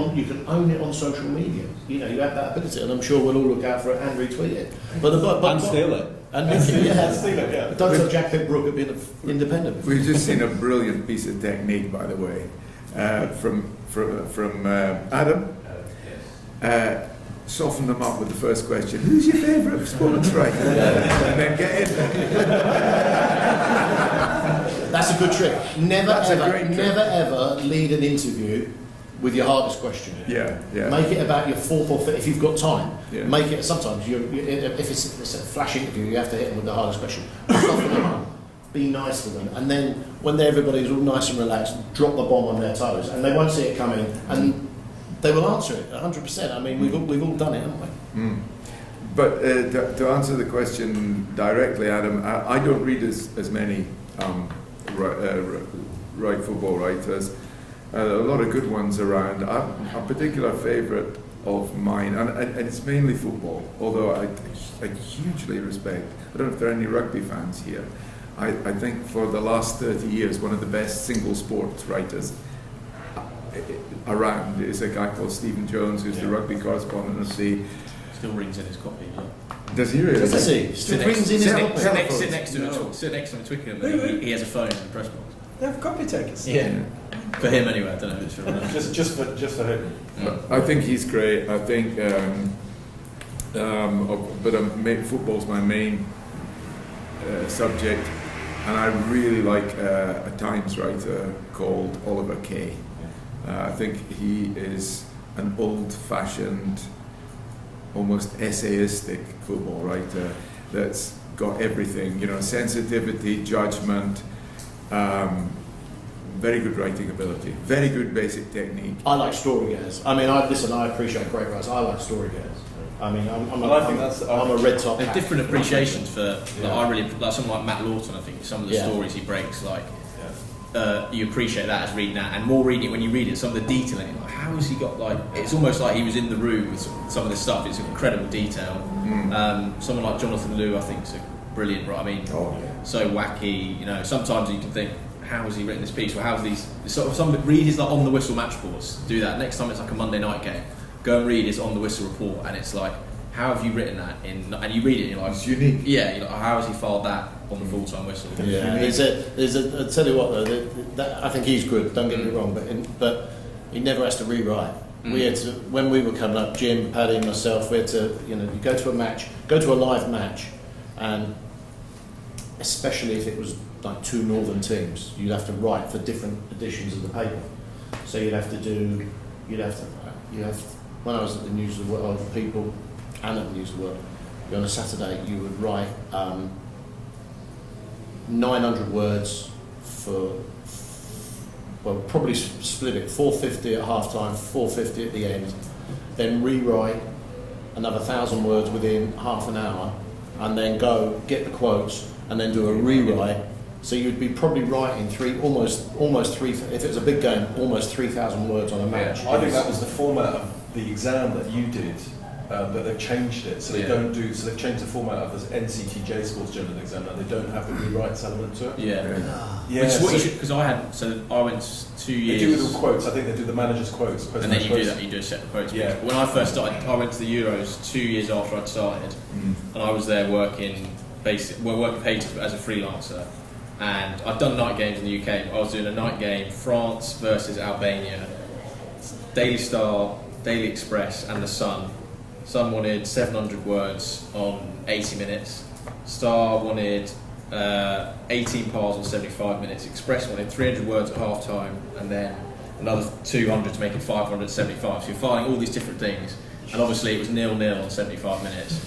on social media. You know, you have that ability, and I'm sure we'll all look out for it and retweet it. But steal it. And steal it. Yeah. Don't tell Jack Pitt-Brooke at being independent. We've just seen a brilliant piece of technique, by the way, from Adam. Soften them up with the first question. Who's your favourite sports writer? And then get in. That's a good trick. Never ever lead an interview with your hardest question. Yeah. Make it about your fourth or fifth, if you've got time. Yeah. Make it, sometimes, if it's a flash interview, you have to hit them with the hardest question. Soften them up. Be nice to them. And then, when everybody's all nice and relaxed, drop the bomb on their toes. And they won't see it coming. And they will answer it 100%. I mean, we've all done it, haven't we? But to answer the question directly, Adam, I don't read as many right football writers. A lot of good ones around. A particular favourite of mine, and it's mainly football, although I hugely respect. I don't know if there are any rugby fans here. I think for the last 30 years, one of the best single sports writers around is a guy called Stephen Jones, who's the rugby correspondent of the... Still rings in his copy, yeah. Does he really? Does he? Still rings in his copy. Sit next to him at Twickenham, and he has a phone in the press box. They have copy takers. Yeah. For him anyway, I don't know if it's for everyone else. just for him. I think he's great. I think, football's my main subject, and I really like a Times writer called Oliver Kay. I think he is an old-fashioned, almost essayistic football writer that's got everything, sensitivity, judgment, very good writing ability, very good basic technique. I like story getters. I mean, I appreciate great writers. I like story getters. I mean, I'm a red top. There's different appreciations for. I really like someone like Matt Lawton. I think some of the stories he breaks, you appreciate that as reading that, and more reading it when you read it. Some of the detailing, like how has he got it's almost like he was in the room with some of this stuff. It's incredible detail. Someone like Jonathan Liu, I think, is a brilliant. Right, I mean, so wacky. Sometimes you can think, how has he written this piece? Or how have these read his on the whistle match reports. Do that next time it's like a Monday night game. Go and read his on the whistle report, and it's like, how have you written that and you read it and you're like, it's unique. Yeah, you're like, how has he filed that on the full-time whistle? Yeah, there's a. I tell you what though, I think he's good. Don't get me wrong, but he never has to rewrite. We had to, when we were coming up, Jim, Paddy, myself, we had to, you go to a match, go to a live match, and especially if it was like two northern teams, you'd have to write for different editions of the paper. So you'd have to. When I was at the News of the World, People, and at the News of the World, on a Saturday you would write 900 words for, well, probably split it 450 at half time, 450 at the end, then rewrite another 1,000 words within half an hour, and then go get the quotes and then do a rewrite. So you'd be probably writing almost three. If it was a big game, almost 3,000 words on a match. I think that was the format of the exam that you did, but they've changed it. So they don't do. So they've changed the format of the NCTJ Sports Journalism exam. Now they don't have the rewrites element to it. Yeah. Which is what you should, because I went 2 years. They do it with quotes. I think they do the manager's quotes. And then you do that. You do a set of quotes. Yeah. When I first started, I went to the Euros 2 years after I'd started, and I was there working paid as a freelancer. And I'd done night games in the UK. I was doing a night game, France versus Albania. Daily Star, Daily Express, and the Sun. Sun wanted 700 words on 80 minutes. Star wanted 18 pars on 75 minutes. Express wanted 300 words at half time, and then another 200 to make it 575. So you're filing all these different things, and obviously it was 0-0 on 75 minutes.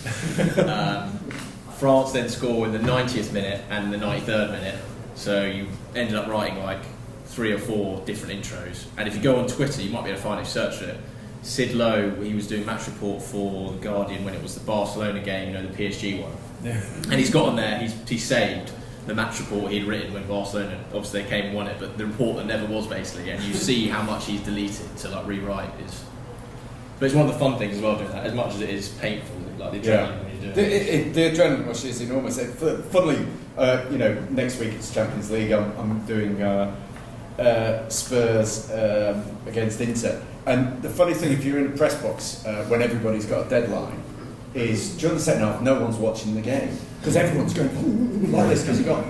France then score in the 90th minute and the 93rd minute, so you ended up writing like 3 or 4 different intros. And if you go on Twitter, you might be able to find it, search it. Sid Lowe, he was doing match report for The Guardian when it was the Barcelona game, the PSG one. Yeah. And he's got on there, he saved the match report he'd written when Barcelona, obviously they came and won it, but the report that never was basically, and you see how much he's deleted to like rewrite is. But it's one of the fun things as well doing that, as much as it is painful, like the adrenaline when you do it. The adrenaline rush is enormous. Funnily, next week it's Champions League. I'm doing Spurs against Inter. And the funny thing, if you're in a press box when everybody's got a deadline, is during the second half, no one's watching the game because everyone's going like this because you've got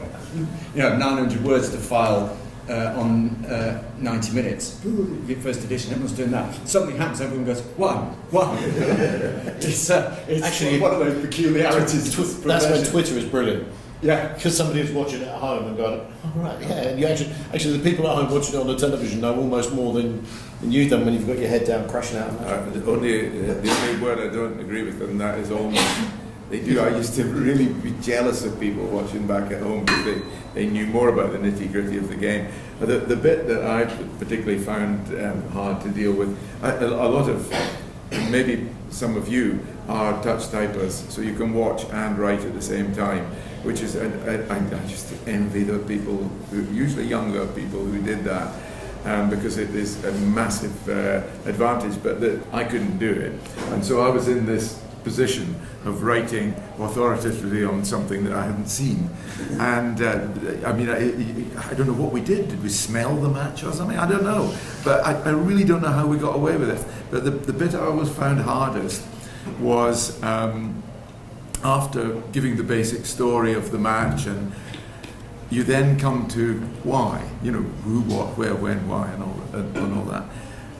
900 words to file on 90 minutes. First edition, everyone's doing that. Something happens, everyone goes, what? It's actually one of those peculiarities. That's when Twitter is brilliant. Yeah, because somebody is watching it at home and going, oh, right, yeah. And you actually, the people at home watching it on the television know almost more than you've done when you've got your head down, crashing out. The only word I don't agree with them that is almost. They do. I used to really be jealous of people watching back at home because they knew more about the nitty-gritty of the game. The bit that I particularly found hard to deal with, a lot of, maybe some of you are touch typers, so you can watch and write at the same time, which is, I just envy the people, usually younger people who did that. Because it is a massive advantage, but I couldn't do it. And so I was in this position of writing authoritatively on something that I hadn't seen. And I don't know what we did. Did we smell the match or something? I don't know. But I really don't know how we got away with it. But the bit I always found hardest was after giving the basic story of the match, and you then come to why, who, what, where, when, why, and all that.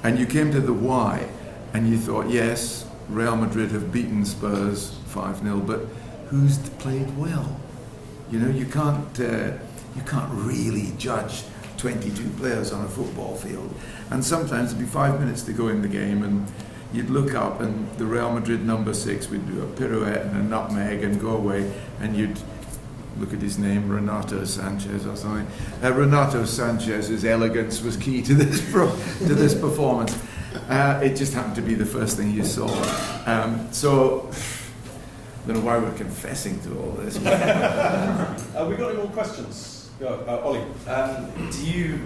And you came to the why, and you thought, yes, Real Madrid have beaten Spurs 5-0, but who's played well? You can't really judge 22 players on a football field. And sometimes it'd be 5 minutes to go in the game, and you'd look up, and the Real Madrid number 6 would do a pirouette and a nutmeg and go away, and you'd look at his name, Renato Sanchez or something. Renato Sanchez's elegance was key to this performance. It just happened to be the first thing you saw. So I don't know why we're confessing to all this. Have we got any more questions? Ollie. Do you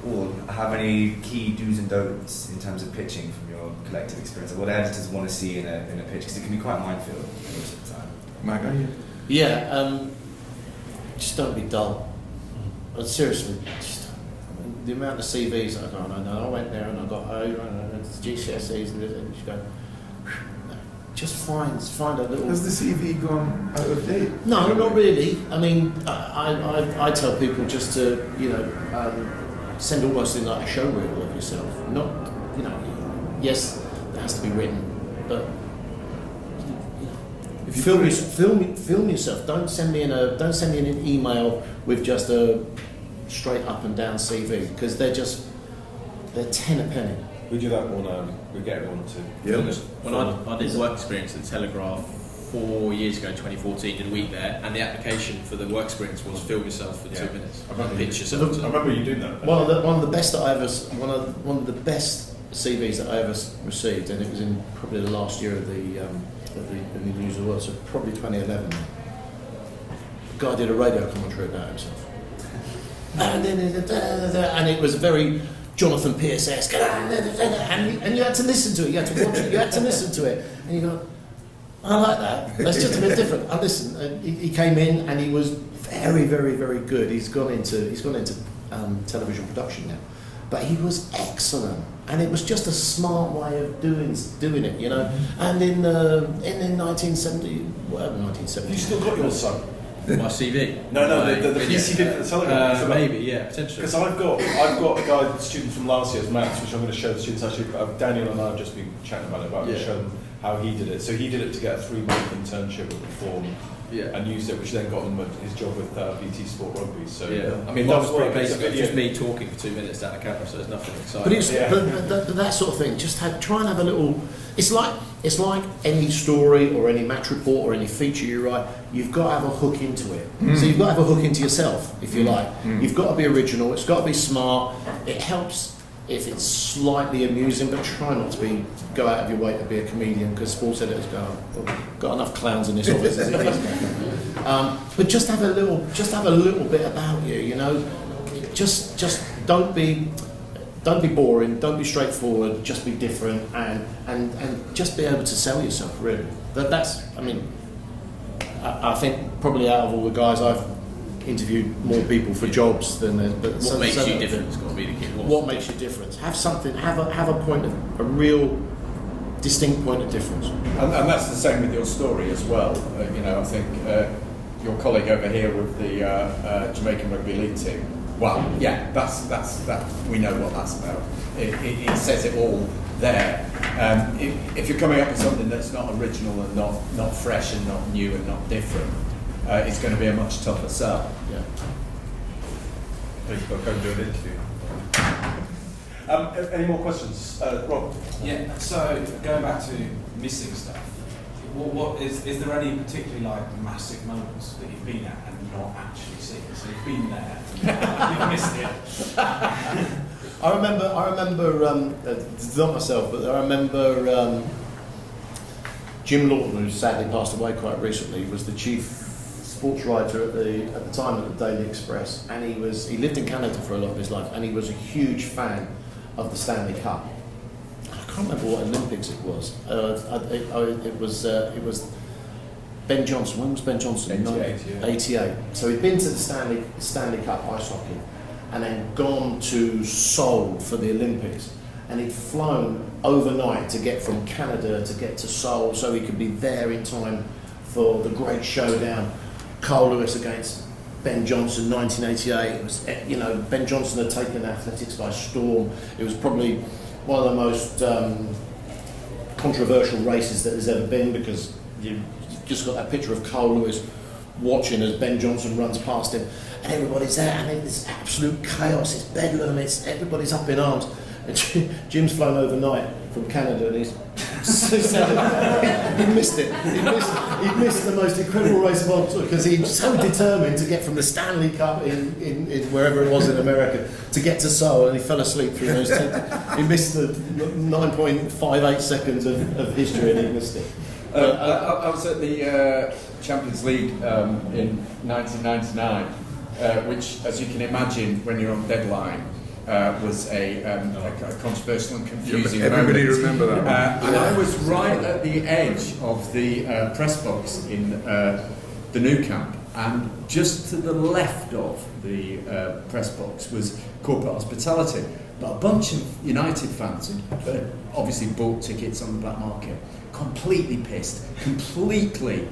all have any key do's and don'ts in terms of pitching from your collective experience? What editors want to see in a pitch? Because it can be quite minefield most of the time. Mag, are you? Yeah, just don't be dull. Seriously, the amount of CVs I got, I went there and I got GCSEs and you go, just find a little. Has the CV gone out of date? No, not really. I mean, I tell people just to send almost in like a show reel of yourself. Not, yes, it has to be written, but. Film yourself. Don't send me in an email with just a straight up and down CV because they're 10 a penny. We do that one. We get everyone to. Yeah. When I did work experience at the Telegraph 4 years ago, 2014, did a week there, and the application for the work experience was film yourself for 2 minutes. Pitch yourself. I remember you doing that. One of the best that I ever, one of the best CVs that I ever received, and it was in probably the last year of the News of the World, so probably 2011. The guy did a radio commentary about himself, and it was very Jonathan Pierce-esque, and you had to listen to it, you had to watch it, you had to listen to it, and you go, I like that. That's just a bit different. I listened. He came in and he was very, very, very good. He's gone into television production now, but he was excellent, and it was just a smart way of doing it, you know. And in 1970, whatever, 1970. You still got your son? My CV. No, the piece you did for the Telegraph. Maybe, yeah, potentially. Because I've got a guy, student from last year's maths, which I'm going to show the students. Actually, Daniel and I have just been chatting about it. But I'm going to show them how he did it. So he did it to get a 3-month internship at Reform, and used it, which then got him his job with BT Sport Rugby. So I mean, that was pretty basic. It's just me talking for 2 minutes down the camera, so there's nothing exciting. But that sort of thing, try and have a little. It's like any story or any match report or any feature you write. You've got to have a hook into it. So you've got to have a hook into yourself, if you like. You've got to be original. It's got to be smart. It helps if it's slightly amusing, but try not to go out of your way to be a comedian, because sports editors got enough clowns in this office as it is. But just have a little bit about you, you know. Just don't be boring, don't be straightforward, just be different, and just be able to sell yourself, really. I think probably out of all the guys I've interviewed more people for jobs than what makes you different has got to be the key. What makes you different? Have something, have a point of a real distinct point of difference. And that's the same with your story as well. You know, I think your colleague over here with the Jamaican Rugby League team. Well, yeah, that's we know what that's about. It says it all there. If you're coming up with something that's not original and not fresh and not new and not different, it's going to be a much tougher sell. Yeah. Please go and do an interview. Any more questions, Rob? Yeah. So going back to missing stuff, what is there any particularly massive moments that you've been at and not actually seen? So you've been there, and you've missed it. I remember. It's not myself, but I remember Jim Lawton, who sadly passed away quite recently, was the chief sports writer at the time at the Daily Express, and he lived in Canada for a lot of his life, and he was a huge fan of the Stanley Cup. I can't remember what Olympics it was. It was Ben Johnson. When was Ben Johnson? 88. So he'd been to the Stanley Cup ice hockey, and then gone to Seoul for the Olympics, and he'd flown overnight to get from Canada to get to Seoul so he could be there in time for the great showdown. Carl Lewis against Ben Johnson, 1988. It was, Ben Johnson had taken athletics by storm. It was probably one of the most controversial races that there's ever been, because you just got that picture of Carl Lewis watching as Ben Johnson runs past him, and everybody's there, and it's absolute chaos, it's bedlam, everybody's up in arms. And Jim's flown overnight from Canada, and he missed it. He missed the most incredible race of all, because he's so determined to get from the Stanley Cup in wherever it was in America to get to Seoul, and he fell asleep through those 10. He missed the 9.58 seconds of history, and he missed it. I was at the Champions League in 1999, which, as you can imagine, when you're on deadline, was a controversial and confusing Everybody moment. remember that. And I was right at the edge of the press box in the Nou Camp, and just to the left of the press box was corporate hospitality. But a bunch of United fans who obviously bought tickets on the black market, completely pissed, completely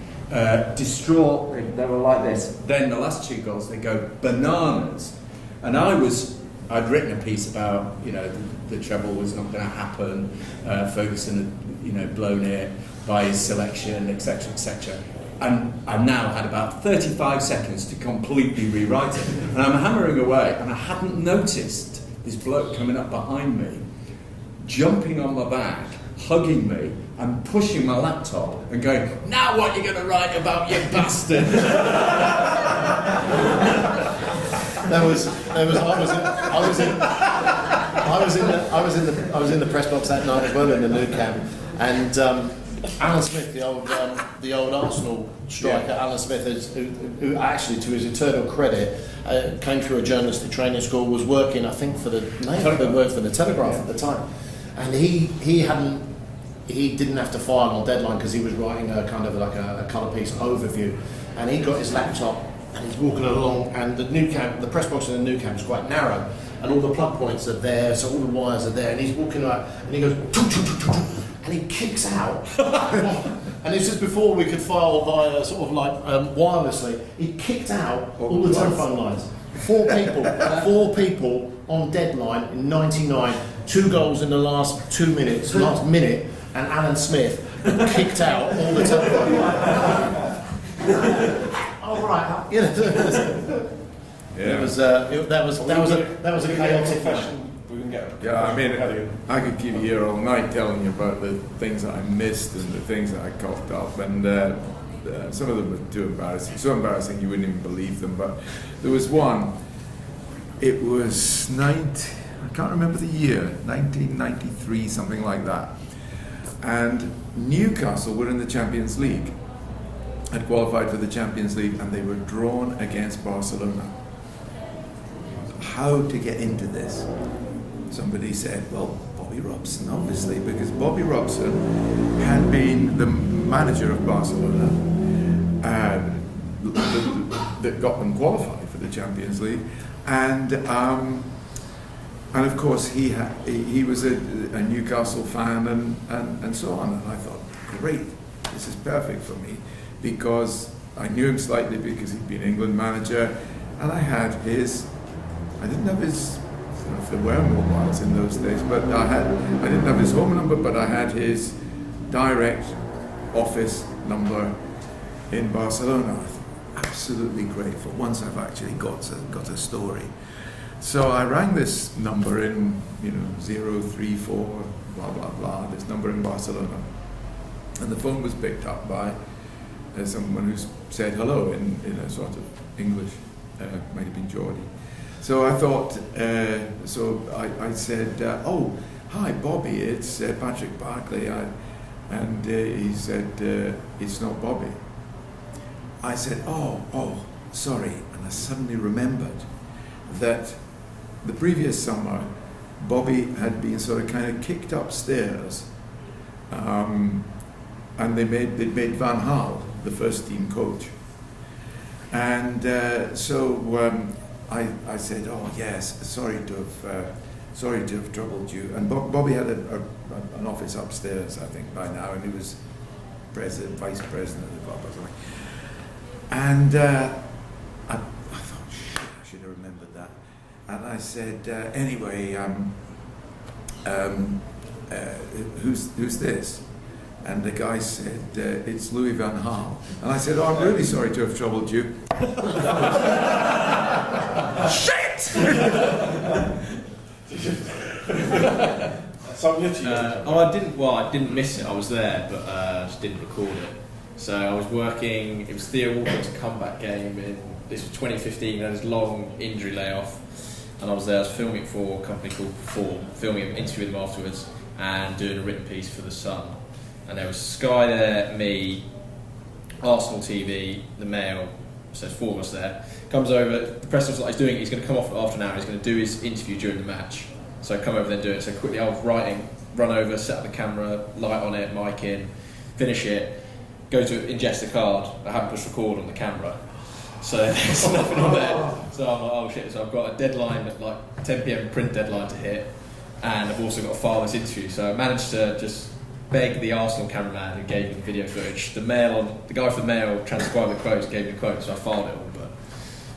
distraught. They were like this. Then the last 2 goals, they go bananas. And I'd written a piece about, the treble was not going to happen, Ferguson had, blown it by his selection, etc., etc. And I've now had about 35 seconds to completely rewrite it. And I'm hammering away, and I hadn't noticed this bloke coming up behind me, jumping on my back, hugging me and pushing my laptop and going, "Now what are you going to write about, you bastard?" I was in the press box that night as well in the Nou Camp, and Alan Smith, the old Arsenal striker, Alan Smith, who actually, to his eternal credit, came through a journalistic training school, was working, I think, for the Telegraph at the time, and he didn't have to file on deadline because he was writing a kind of like a colour piece overview, and he got his laptop and he's walking along, and the press box in the Nou Camp is quite narrow, and all the plug points are there, so all the wires are there, and he's walking around, and he goes, and he kicks out. And this is before we could file via sort of like wirelessly. He kicked out all the telephone lines. Four people on deadline in '99. 2 goals in the last 2 minutes, last minute, and Alan Smith kicked out all the telephone lines. Oh right, you know. It was that was a chaotic fashion. Yeah, I mean, I could keep you here all night telling you about the things that I missed and the things that I coughed up, and some of them were too embarrassing. So embarrassing you wouldn't even believe them. But there was one. It was I can't remember the year, 1993, something like that. And Newcastle were in the Champions League, had qualified for the Champions League, and they were drawn against Barcelona. How to get into this? Somebody said, well, Bobby Robson, obviously, because Bobby Robson had been the manager of Barcelona that got them qualified for the Champions League, and of course he was a Newcastle fan and so on, and I thought, great, this is perfect for me, because I knew him slightly because he'd been England manager, and I didn't have his, I don't know if there were mobiles in those days, but I didn't have his home number, but I had his direct office number in Barcelona. I thought, absolutely great, for once I've actually got a story. So I rang this number in, 034, blah, blah, blah, this number in Barcelona. And the phone was picked up by someone who said hello in a sort of English, might have been Geordie. So I thought, I said, oh, hi Bobby, it's Patrick Barclay. And he said, it's not Bobby. I said, oh, sorry. And I suddenly remembered that the previous summer, Bobby had been sort of kind of kicked upstairs, and they'd made Van Gaal the first team coach. And I said, oh yes, sorry to have troubled you. And Bobby had an office upstairs, I think, by now, and he was vice president of the club or something. And I thought, shit, I should have remembered that. And I said, anyway, who's this? And the guy said, it's Louis Van Gaal. And I said, oh, I'm really sorry to have troubled you. Shit! I didn't miss it. I was there, but I just didn't record it. So I was working, it was Theo Walcott's comeback game this was 2015, had his long injury layoff, and I was filming for a company called Perform, filming an interview with him afterwards, and doing a written piece for The Sun. And there was Sky there, me, Arsenal TV, the Mail, so there's 4 of us there. Comes over, the press officer he's doing, he's going to come off after an hour, he's going to do his interview during the match. So I come over then do it. So quickly I was writing, run over, set up the camera, light on it, mic in, finish it, go to ingest the card. I haven't pushed record on the camera. So there's nothing on there. So I'm like, oh shit, so I've got a deadline at like 10 PM print deadline to hit, and I've also got to file this interview. So I managed to just beg the Arsenal cameraman who gave me the video footage. The guy from the Mail transcribed the quotes, gave me the quotes, so I filed it all. But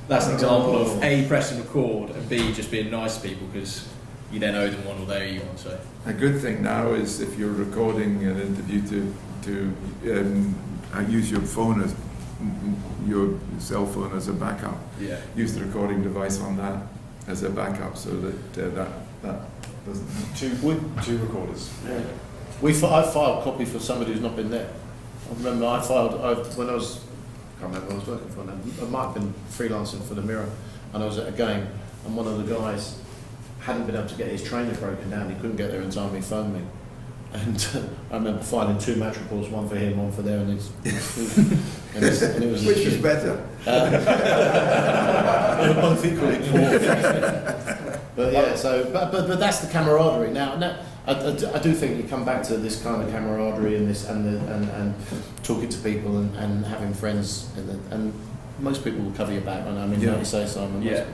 that's an example of A, press and record, and B, just being nice to people because you then owe them one or they owe you one. So a good thing now is if you're recording an interview to use your phone as your cell phone as a backup. Yeah. Use the recording device on that as a backup, so that that doesn't happen. Two recorders. Yeah. I filed copy for somebody who's not been there. I remember when I was, I can't remember what I was working for now. I might have been freelancing for the Mirror, and I was at a game, and one of the guys hadn't been able to get his trainer broken down. He couldn't get there in time. He phoned me, and I remember filing 2 match reports, one for him, one for there, and it was Which was better? both equally important. But yeah, but that's the camaraderie. Now I do think you come back to this kind of camaraderie and this and talking to people and having friends and most people will cover your back. And I mean, like you say, Simon. Yeah.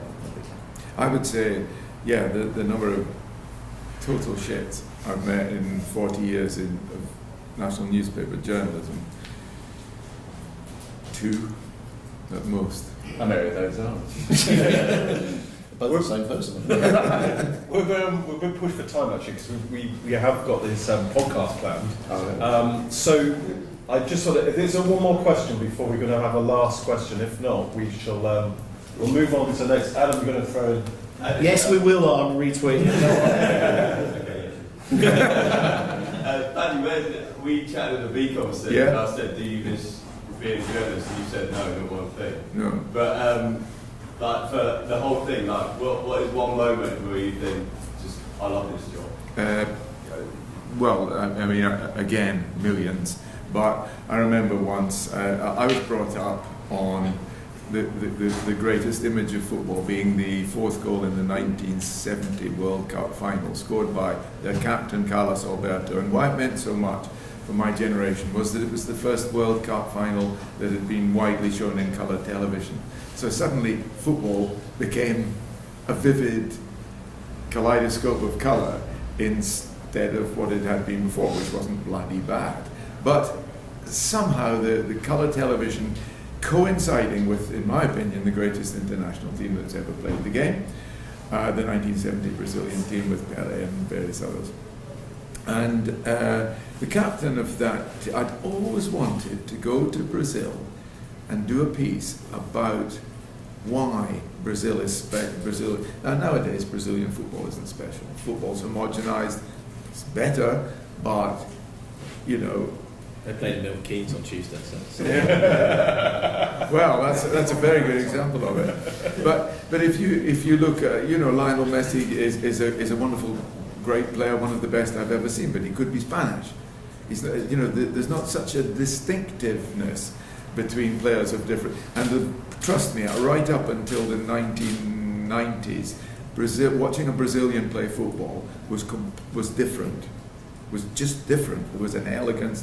I would say, yeah, the number of total shits I've met in 40 years of national newspaper journalism, 2 at most. I know those are. Both the same person. We've been pushed for time actually because we have got this podcast planned. So I just thought if there's one more question before we're going to have a last question. If not, we shall we'll move on to the next. Adam, you're going to throw in. Yes, we will. I'm retweeting. Paddy, when we chatted at the B conversation, Yeah. I said, do you miss being a journalist? And you said no, not one thing. No. But like for the whole thing, like what is one moment where you think, just I love this job? Well, I mean, again, millions. But I remember once I was brought up on the greatest image of football being the 4th goal in the 1970 World Cup final, scored by their captain Carlos Alberto. And why it meant so much for my generation was that it was the first World Cup final that had been widely shown in colour television. So suddenly football became a vivid kaleidoscope of colour instead of what it had been before, which wasn't bloody bad. But somehow the colour television coinciding with, in my opinion, the greatest international team that's ever played the game, the 1970 Brazilian team with Pelé and various others. And the captain of that, I'd always wanted to go to Brazil and do a piece about why Brazil is Brazil. Now nowadays Brazilian football isn't special. Football's homogenized. It's better, but you know. They played in Milton Keynes on Tuesday. So. Well, that's a very good example of it. But if you look, Lionel Messi is a wonderful, great player, one of the best I've ever seen. But he could be Spanish. There's not such a distinctiveness between players of different. And trust me, right up until the 1990s, watching a Brazilian play football was different. Was just different. There was an elegance.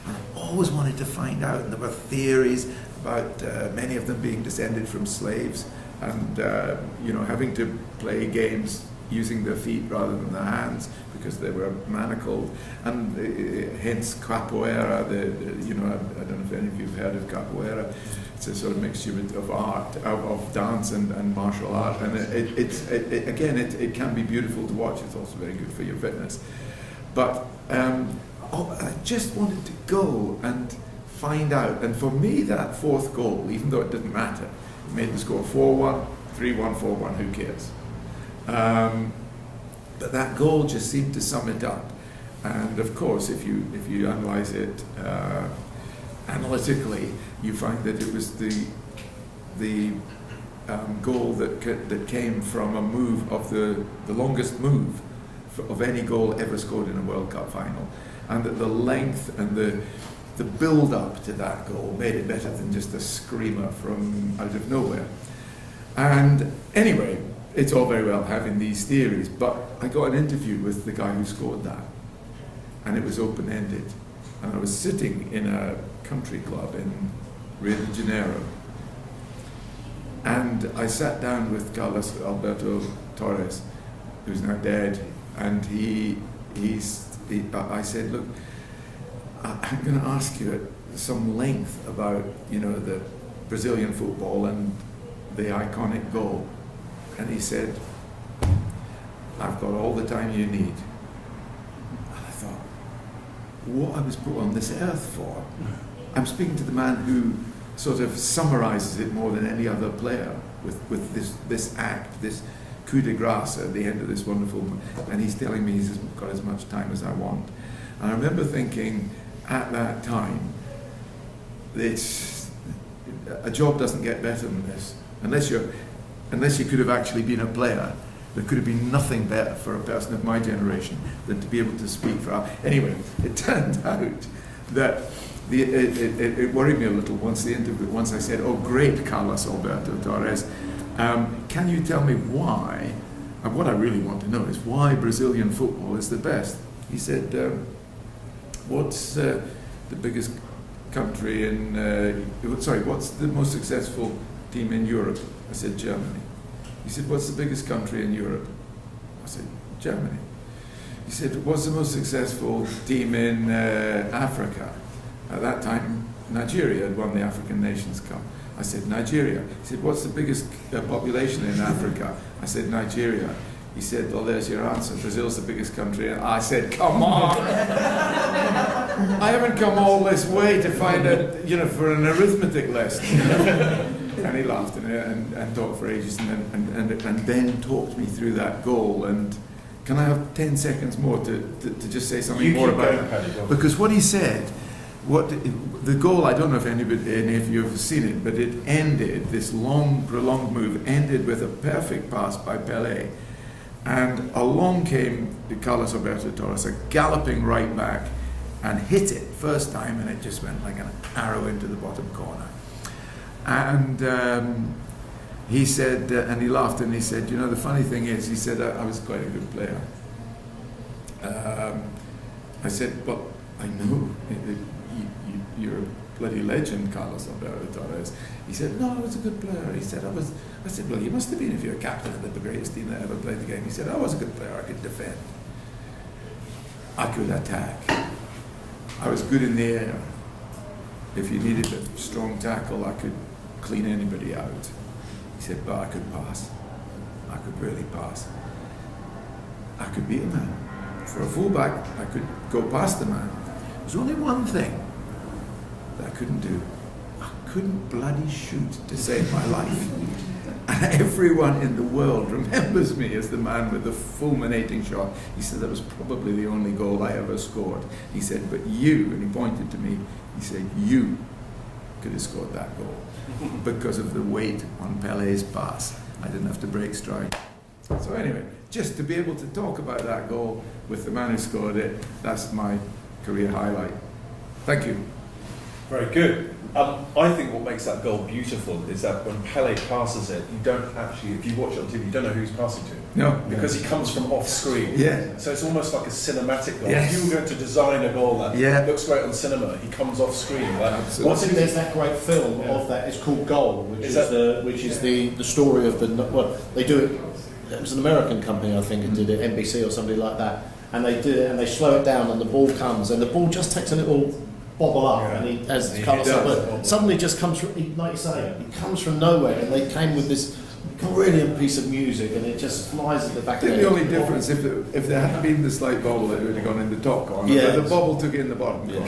I always wanted to find out. And there were theories about many of them being descended from slaves, and having to play games using their feet rather than their hands because they were manacled, and hence capoeira. I don't know if any of you've heard of capoeira. It's a sort of mixture of art, of dance and martial art, and it can be beautiful to watch. It's also very good for your fitness. But I just wanted to go and find out. And for me, that 4th goal, even though it didn't matter, it made the score 4-1, 3-1, 4-1, who cares? But that goal just seemed to sum it up. And of course, if you analyse it analytically, you find that it was the goal that came from a move of the longest move of any goal ever scored in a World Cup final, and that the length and the build-up to that goal made it better than just a screamer from out of nowhere. And anyway, it's all very well having these theories, but I got an interview with the guy who scored that, and it was open-ended, and I was sitting in a country club in Rio de Janeiro, and I sat down with Carlos Alberto Torres, who's now dead. And I said, look, I'm going to ask you at some length about, the Brazilian football and the iconic goal. And he said, I've got all the time you need. And I thought, what I was put on this earth for? I'm speaking to the man who sort of summarizes it more than any other player with this act, this coup de grace at the end of this wonderful, and he's telling me he's got as much time as I want. And I remember thinking at that time, a job doesn't get better than this. Unless you could have actually been a player, there could have been nothing better for a person of my generation than to be able to speak for. Anyway, it turned out that it worried me a little once I said, "Oh, great, Carlos Alberto Torres. Can you tell me why?" And what I really want to know is why Brazilian football is the best. He said, "What's the biggest country in? What's the most successful team in Europe?" I said, "Germany." He said, "What's the biggest country in Europe?" I said, "Germany." He said, "What's the most successful team in Africa?" At that time, Nigeria had won the African Nations Cup. I said, "Nigeria." He said, "What's the biggest population in Africa?" I said, "Nigeria." He said, "Well, there's your answer. Brazil's the biggest country." I said, "Come on! I haven't come all this way to find out, for an arithmetic lesson." And he laughed and talked for ages, and then talked me through that goal. And can I have 10 seconds more to just say something more about it? Because what he said, the goal, I don't know if any of you have seen it, but it ended, this long, prolonged move, ended with a perfect pass by Pelé. And along came Carlos Alberto Torres, a galloping right back, and hit it first time, and it just went like an arrow into the bottom corner. And he said, and he laughed, and he said, the funny thing is, he said, I was quite a good player. I said, "But I know, you're a bloody legend, Carlos Alberto Torres." He said, "No, I was a good player." He said, I said, "Well, you must have been if you're a captain of the greatest team that ever played the game." He said, "I was a good player, I could defend. I could attack. I was good in the air. If you needed a strong tackle, I could clean anybody out." He said, "But I could pass. I could really pass. I could beat a man. For a fullback, I could go past the man. There's only one thing that I couldn't do. I couldn't bloody shoot to save my life." And everyone in the world remembers me as the man with the fulminating shot. He said, "That was probably the only goal I ever scored." He said, "But you," and he pointed to me, he said, "You could have scored that goal because of the weight on Pelé's pass. I didn't have to break stride." So anyway, just to be able to talk about that goal with the man who scored it, that's my career highlight. Thank you. Very good. I think what makes that goal beautiful is that when Pelé passes it, you don't actually, if you watch it on TV, you don't know who he's passing to. No. Because he comes from off screen. Yeah. So it's almost like a cinematic goal. Yes. If you were going to design a goal that looks great on cinema, he comes off screen. Absolutely. There's that great film of that. It's called Goal, which is the story of they do it. It was an American company, I think, and did it, NBC or somebody like that. And they do it, and they slow it down, and the ball comes, and the ball just takes a little bobble up, and suddenly just comes from, like you say, it comes from nowhere, and they came with this brilliant piece of music, and it just flies at the back of the only difference, if there hadn't been the slight bobble, it would have gone in the top corner, but the bobble took it in the bottom corner.